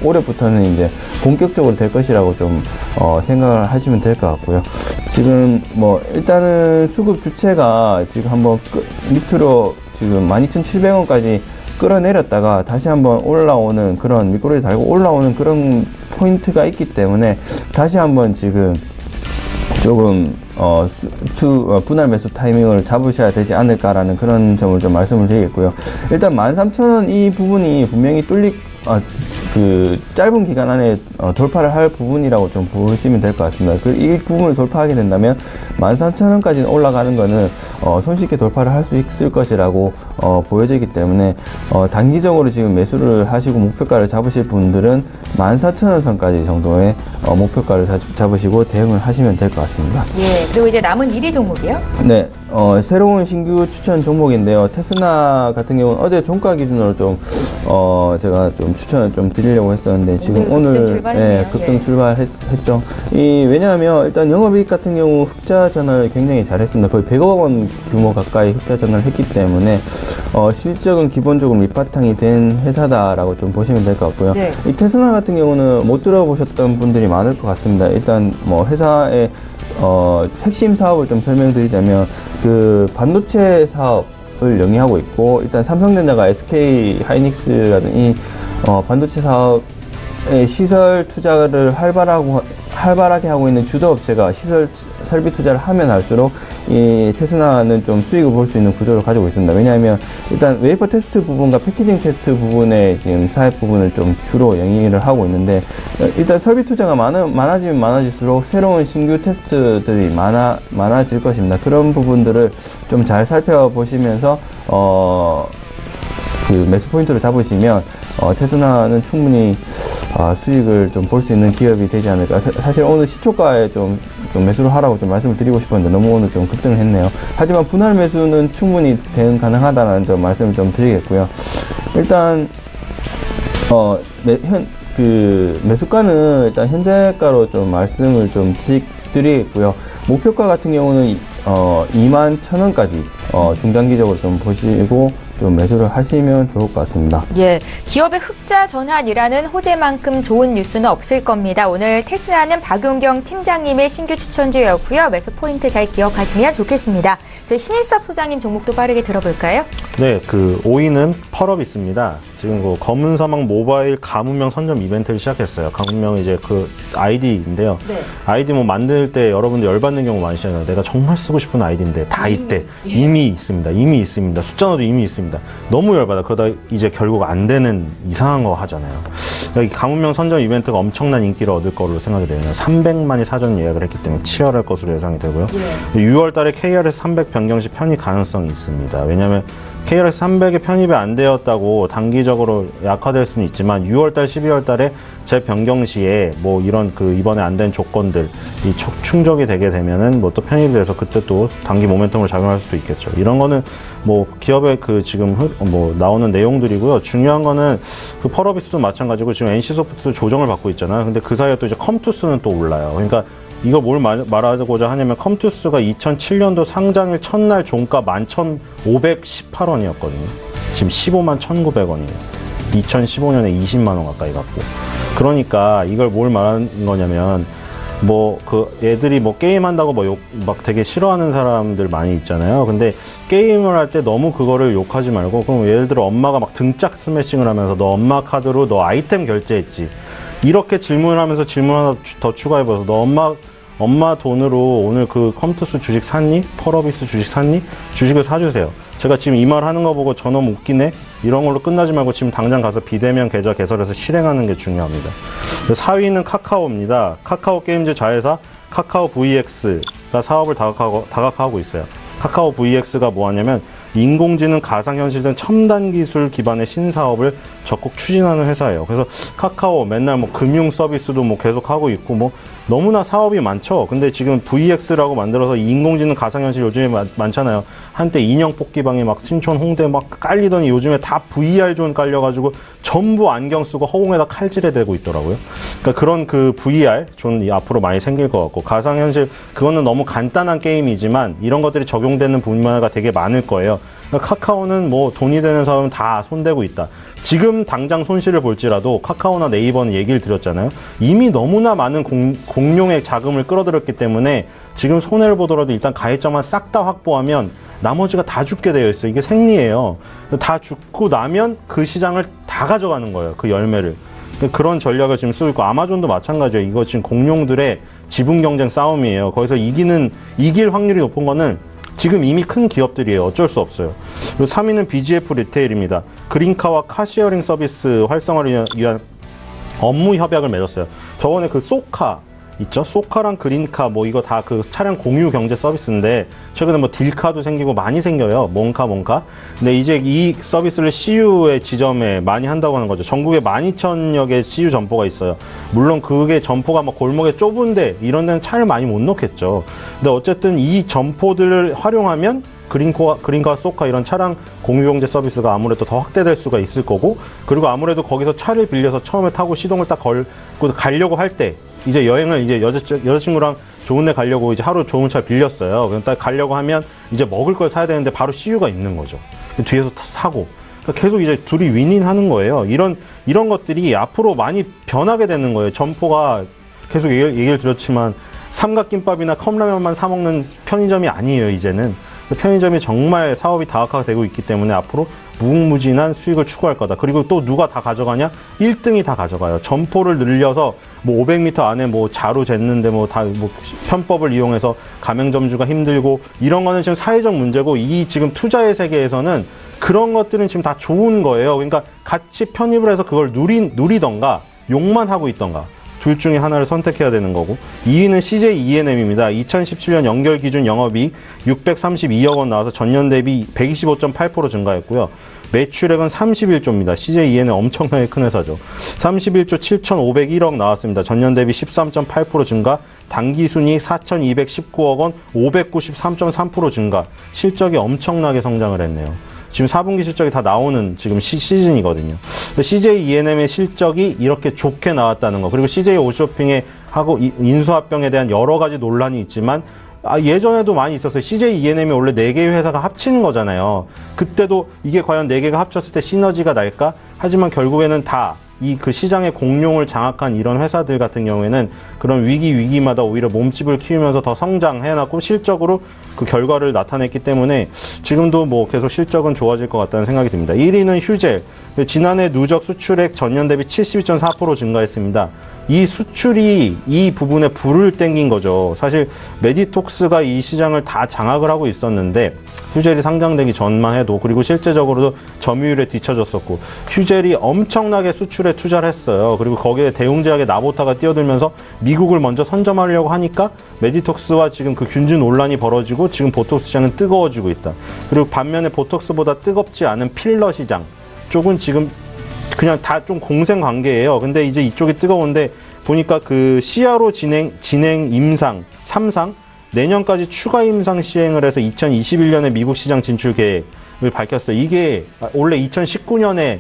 올해부터는 이제 본격적으로 될 것이라고 좀 생각을 하시면 될 것 같고요. 지금 일단은 수급 주체가 지금 한번 밑으로 지금 12,700원까지 끌어내렸다가 다시 한번 올라오는 그런 밑꼬리를 달고 올라오는 그런 포인트가 있기 때문에 다시 한번 지금 조금 분할 매수 타이밍을 잡으셔야 되지 않을까라는 그런 점을 좀 말씀을 드리겠고요. 일단 13,000원 이 부분이 분명히 그 짧은 기간 안에 돌파를 할 부분이라고 좀 보시면 될 것 같습니다. 이 부분을 돌파하게 된다면 13,000원까지 올라가는 거는 손쉽게 돌파를 할 수 있을 것이라고 보여지기 때문에 단기적으로 지금 매수를 하시고 목표가를 잡으실 분들은 14,000원 선까지 정도의 목표가를 잡으시고 대응을 하시면 될 것 같습니다. 예, 그리고 이제 남은 1위 종목이요? 네, 새로운 신규 추천 종목인데요. 테스나 같은 경우는 어제 종가 기준으로 좀 제가 좀 추천을 좀 드리려고 했었는데 지금 오늘 급등 출발했죠. 왜냐하면 일단 영업이익 같은 경우 흑자 전환을 굉장히 잘했습니다. 거의 100억 원 규모 가까이 흑자 전환을 했기 때문에 실적은 기본적으로 밑바탕이 된 회사다라고 좀 보시면 될 것 같고요. 네. 이 테스나 같은 경우는 못 들어보셨던 분들이 많을 것 같습니다. 일단 회사의 핵심 사업을 좀 설명드리자면 그 반도체 사업을 영위하고 있고, 일단 삼성전자가 SK 하이닉스라든지 반도체 사업의 시설 투자를 활발하게 하고 있는 주도 업체가 시설 설비 투자를 하면 할수록 이 테스나는 좀 수익을 볼 수 있는 구조를 가지고 있습니다. 왜냐하면 일단 웨이퍼 테스트 부분과 패키징 테스트 부분에 지금 사업 부분을 좀 주로 영위를 하고 있는데, 일단 설비 투자가 많아지면 많아질수록 새로운 신규 테스트들이 많아질 것입니다. 그런 부분들을 좀 잘 살펴보시면서 그 매수 포인트를 잡으시면 테스나는 충분히 수익을 좀 볼 수 있는 기업이 되지 않을까. 사실 오늘 시초가에 좀 매수를 하라고 좀 말씀을 드리고 싶었는데 너무 오늘 좀 급등을 했네요. 하지만 분할 매수는 충분히 대응 가능하다는 점 말씀을 좀 드리겠고요. 일단 매수가는 일단 현재가로 좀 말씀을 좀 드리겠고요. 목표가 같은 경우는 21,000원까지 중장기적으로 좀 보시고 좀 매수를 하시면 좋을 것 같습니다. 예, 기업의 흑자 전환이라는 호재만큼 좋은 뉴스는 없을 겁니다. 오늘 테스나는 박용경 팀장님의 신규 추천주였고요. 매수 포인트 잘 기억하시면 좋겠습니다. 저희 신일섭 소장님 종목도 빠르게 들어볼까요? 네, 5위는 펄업 있습니다. 지금 검은 사막 모바일 가문명 선점 이벤트를 시작했어요. 가문명 이제 그 아이디인데요. 네. 아이디 만들 때 여러분들 열받는 경우 많으시잖아요. 내가 정말 쓰고 싶은 아이디인데 다 있대. 이미 있습니다. 숫자도 이미 있습니다. 너무 열받아. 그러다 이제 결국 안 되는 이상한 거 하잖아요. 여기 가문명 선점 이벤트가 엄청난 인기를 얻을 거로 생각이 돼요. 300만이 사전 예약을 했기 때문에 치열할 것으로 예상이 되고요. 6월 달에 KRS 300 변경 시 편입 가능성이 있습니다. 왜냐하면 KRS 300에 편입이 안 되었다고 단기적으로 약화될 수는 있지만 6월달, 12월달에 재변경 시에 뭐 이런 그 이번에 안 된 조건들 이 충족이 되게 되면은 뭐 또 편입이 돼서 그때 또 단기 모멘텀을 작용할 수도 있겠죠. 이런 거는 뭐 기업의 그 지금 뭐 나오는 내용들이고요. 중요한 거는 그 펄어비스도 마찬가지고 지금 NC소프트도 조정을 받고 있잖아요. 근데 그 사이에 또 이제 컴투스는 또 올라요. 그러니까 이거 뭘 말하고자 하냐면 컴투스가 2007년도 상장일 첫날 종가 11,518원이었거든요. 지금 15만 1,900원이에요. 2015년에 20만 원 가까이 갔고. 그러니까 이걸 뭘 말하는 거냐면 뭐 그 애들이 뭐 게임한다고 뭐 막 되게 싫어하는 사람들 많이 있잖아요. 근데 게임을 할 때 너무 그거를 욕하지 말고 그럼 예를 들어 엄마가 막 등짝 스매싱을 하면서 너 엄마 카드로 너 아이템 결제했지. 이렇게 질문을 하면서 질문 하나 더 추가해봐서 너 엄마 돈으로 오늘 그 컴투스 주식 샀니? 펄어비스 주식 샀니? 주식을 사주세요. 제가 지금 이 말 하는 거 보고 저놈 웃기네? 이런 걸로 끝나지 말고 지금 당장 가서 비대면 계좌 개설해서 실행하는 게 중요합니다. 4위는 카카오입니다. 카카오 게임즈 자회사 카카오 VX가 사업을 다각화하고 있어요. 카카오 VX가 뭐 하냐면 인공지능, 가상현실 등 첨단 기술 기반의 신사업을 적극 추진하는 회사예요. 그래서 카카오 맨날 뭐 금융 서비스도 뭐 계속 하고 있고 뭐 너무나 사업이 많죠. 근데 지금 VX라고 만들어서 인공지능, 가상현실 요즘에 많잖아요. 한때 인형 뽑기방에 막 신촌, 홍대 막 깔리더니 요즘에 다 VR 존 깔려가지고 전부 안경 쓰고 허공에다 칼질해 대고 있더라고요. 그러니까 그런 그 VR 존이 앞으로 많이 생길 것 같고 가상현실 그거는 너무 간단한 게임이지만 이런 것들이 적용되는 분야가 되게 많을 거예요. 그러니까 카카오는 뭐 돈이 되는 사람은 다 손대고 있다. 지금 당장 손실을 볼지라도 카카오나 네이버는 얘기를 드렸잖아요. 이미 너무나 많은 공룡의 자금을 끌어들였기 때문에 지금 손해를 보더라도 일단 가입자만 싹 다 확보하면 나머지가 다 죽게 되어 있어요. 이게 생리예요. 다 죽고 나면 그 시장을 다 가져가는 거예요. 그 열매를. 그런 전략을 지금 쓰고 있고 아마존도 마찬가지예요. 이거 지금 공룡들의 지분 경쟁 싸움이에요. 거기서 이길 확률이 높은 거는 지금 이미 큰 기업들이에요. 어쩔 수 없어요. 그리고 3위는 BGF 리테일입니다. 그린카와 카시어링 서비스 활성화를 위한 업무 협약을 맺었어요. 저번에 그 소카 있죠? 소카랑 그린카 뭐 이거 다 그 차량 공유 경제 서비스인데 최근에 뭐 딜카도 생기고 많이 생겨요. 몬카. 근데 이제 이 서비스를 CU의 지점에 많이 한다고 하는 거죠. 전국에 12,000여 개 CU 점포가 있어요. 물론 그게 점포가 막 골목에 좁은데 이런 데는 차를 많이 못 놓겠죠. 근데 어쨌든 이 점포들을 활용하면 그린카, 소카 이런 차량 공유경제 서비스가 아무래도 더 확대될 수가 있을 거고 그리고 아무래도 거기서 차를 빌려서 처음에 타고 시동을 딱 걸고 가려고 할 때 이제 여행을 이제 여자친구랑 좋은 데 가려고 이제 하루 좋은 차 빌렸어요. 그럼 딱 가려고 하면 이제 먹을 걸 사야 되는데 바로 CU가 있는 거죠. 뒤에서 사고. 그러니까 계속 이제 둘이 윈윈하는 거예요. 이런 것들이 앞으로 많이 변하게 되는 거예요. 점포가 계속 얘기를 드렸지만 삼각김밥이나 컵라면만 사 먹는 편의점이 아니에요, 이제는. 편의점이 정말 사업이 다각화가 되고 있기 때문에 앞으로 무궁무진한 수익을 추구할 거다. 그리고 또 누가 다 가져가냐? 1등이 다 가져가요. 점포를 늘려서 뭐 500m 안에 뭐 자루 쟀는데 뭐 다 뭐 편법을 이용해서 가맹점주가 힘들고 이런 거는 지금 사회적 문제고 이 지금 투자의 세계에서는 그런 것들은 지금 다 좋은 거예요. 그러니까 같이 편입을 해서 그걸 누리던가 욕만 하고 있던가. 둘 중에 하나를 선택해야 되는 거고 2위는 CJ E&M입니다. 2017년 연결 기준 영업이익 632억 원 나와서 전년 대비 125.8% 증가했고요. 매출액은 31조입니다. CJ E&M 엄청나게 큰 회사죠. 31조 7,501억 나왔습니다. 전년 대비 13.8% 증가, 당기순이익 4,219억 원 593.3% 증가, 실적이 엄청나게 성장을 했네요. 지금 4분기 실적이 다 나오는 지금 시즌이거든요. CJ E&M의 실적이 이렇게 좋게 나왔다는 거. 그리고 CJ 홈쇼핑에 하고 인수합병에 대한 여러 가지 논란이 있지만 예전에도 많이 있었어요. CJ E&M이 원래 4개의 회사가 합치는 거잖아요. 그때도 이게 과연 4개가 합쳤을 때 시너지가 날까? 하지만 결국에는 다 그 시장의 공룡을 장악한 이런 회사들 같은 경우에는 그런 위기마다 오히려 몸집을 키우면서 더 성장해놨고 실적으로 그 결과를 나타냈기 때문에 지금도 뭐 계속 실적은 좋아질 것 같다는 생각이 듭니다. 1위는 휴젤. 지난해 누적 수출액 전년 대비 72.4% 증가했습니다. 이 수출이 이 부분에 불을 땡긴 거죠. 사실 메디톡스가 이 시장을 다 장악을 하고 있었는데 휴젤이 상장되기 전만 해도, 그리고 실제적으로도 점유율에 뒤처졌었고, 휴젤이 엄청나게 수출에 투자를 했어요. 그리고 거기에 대웅제약의 나보타가 뛰어들면서 미국을 먼저 선점하려고 하니까 메디톡스와 지금 그 균주 논란이 벌어지고 지금 보톡스 시장은 뜨거워지고 있다. 그리고 반면에 보톡스보다 뜨겁지 않은 필러 시장 쪽은 지금 그냥 다 좀 공생 관계예요. 근데 이제 이쪽이 뜨거운데 보니까 그 CRO 진행 임상 3상 내년까지 추가 임상 시행을 해서 2021년에 미국 시장 진출 계획을 밝혔어요. 이게 원래 2019년에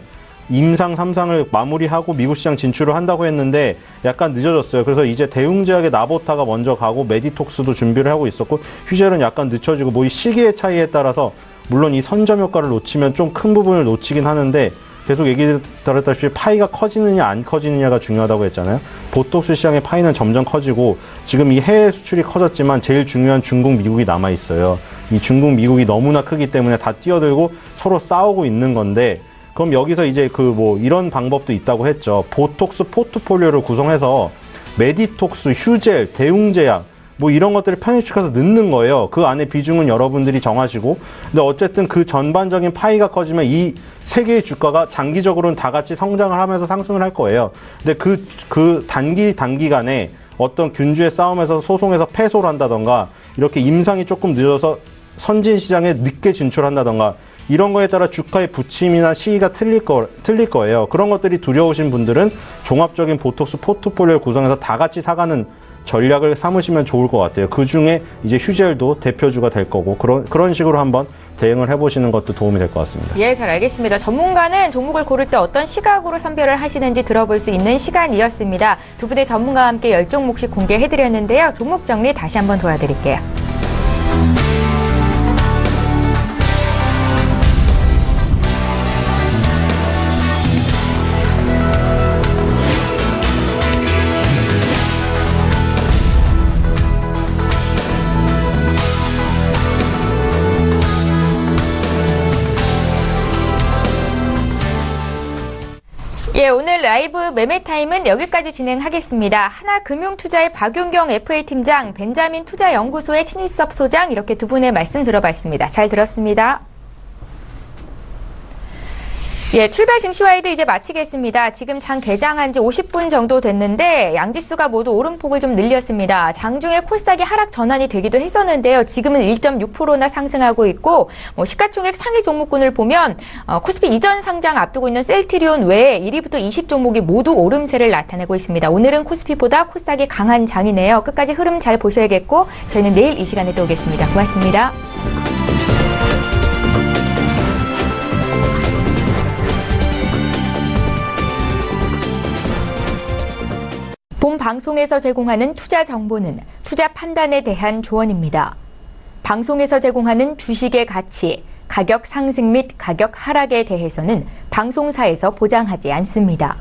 임상 3상을 마무리하고 미국 시장 진출을 한다고 했는데 약간 늦어졌어요. 그래서 이제 대웅제약의 나보타가 먼저 가고 메디톡스도 준비를 하고 있었고, 휴젤은 약간 늦춰지고, 뭐 이 시기의 차이에 따라서 물론 이 선점 효과를 놓치면 좀 큰 부분을 놓치긴 하는데, 계속 얘기 드렸다시피 파이가 커지느냐 안 커지느냐가 중요하다고 했잖아요. 보톡스 시장의 파이는 점점 커지고 지금 이 해외 수출이 커졌지만 제일 중요한 중국, 미국이 남아있어요. 이 중국, 미국이 너무나 크기 때문에 다 뛰어들고 서로 싸우고 있는 건데, 그럼 여기서 이제 그 뭐 이런 방법도 있다고 했죠. 보톡스 포트폴리오를 구성해서 메디톡스, 휴젤, 대웅제약 뭐 이런 것들을 편입시켜서 넣는 거예요. 그 안에 비중은 여러분들이 정하시고, 근데 어쨌든 그 전반적인 파이가 커지면 이 세 개의 주가가 장기적으로는 다 같이 성장을 하면서 상승을 할 거예요. 근데 그 단기간에 어떤 균주의 싸움에서 소송에서 패소를 한다던가, 이렇게 임상이 조금 늦어서 선진 시장에 늦게 진출한다던가, 이런 거에 따라 주가의 부침이나 시기가 틀릴 거예요. 그런 것들이 두려우신 분들은 종합적인 보톡스 포트폴리오를 구성해서 다 같이 사가는 전략을 삼으시면 좋을 것 같아요. 그 중에 이제 휴젤도 대표주가 될 거고, 그런 식으로 한번 대응을 해보시는 것도 도움이 될 것 같습니다. 예, 잘 알겠습니다. 전문가는 종목을 고를 때 어떤 시각으로 선별을 하시는지 들어볼 수 있는 시간이었습니다. 두 분의 전문가와 함께 10종목씩 공개해드렸는데요. 종목 정리 다시 한번 도와드릴게요. 예, 오늘 라이브 매매타임은 여기까지 진행하겠습니다. 하나금융투자의 박윤경 FA팀장, 벤자민 투자연구소의 친일섭 소장, 이렇게 두 분의 말씀 들어봤습니다. 잘 들었습니다. 예, 출발 증시와이드 이제 마치겠습니다. 지금 장 개장한 지 50분 정도 됐는데 양지수가 모두 오름폭을 좀 늘렸습니다. 장중에 코스닥이 하락 전환이 되기도 했었는데요. 지금은 1.6%나 상승하고 있고, 시가총액 상위 종목군을 보면 코스피 이전 상장 앞두고 있는 셀트리온 외에 1위부터 20 종목이 모두 오름세를 나타내고 있습니다. 오늘은 코스피보다 코스닥이 강한 장이네요. 끝까지 흐름 잘 보셔야겠고, 저희는 내일 이 시간에 또 오겠습니다. 고맙습니다. 본 방송에서 제공하는 투자 정보는 투자 판단에 대한 조언입니다. 방송에서 제공하는 주식의 가치, 가격 상승 및 가격 하락에 대해서는 방송사에서 보장하지 않습니다.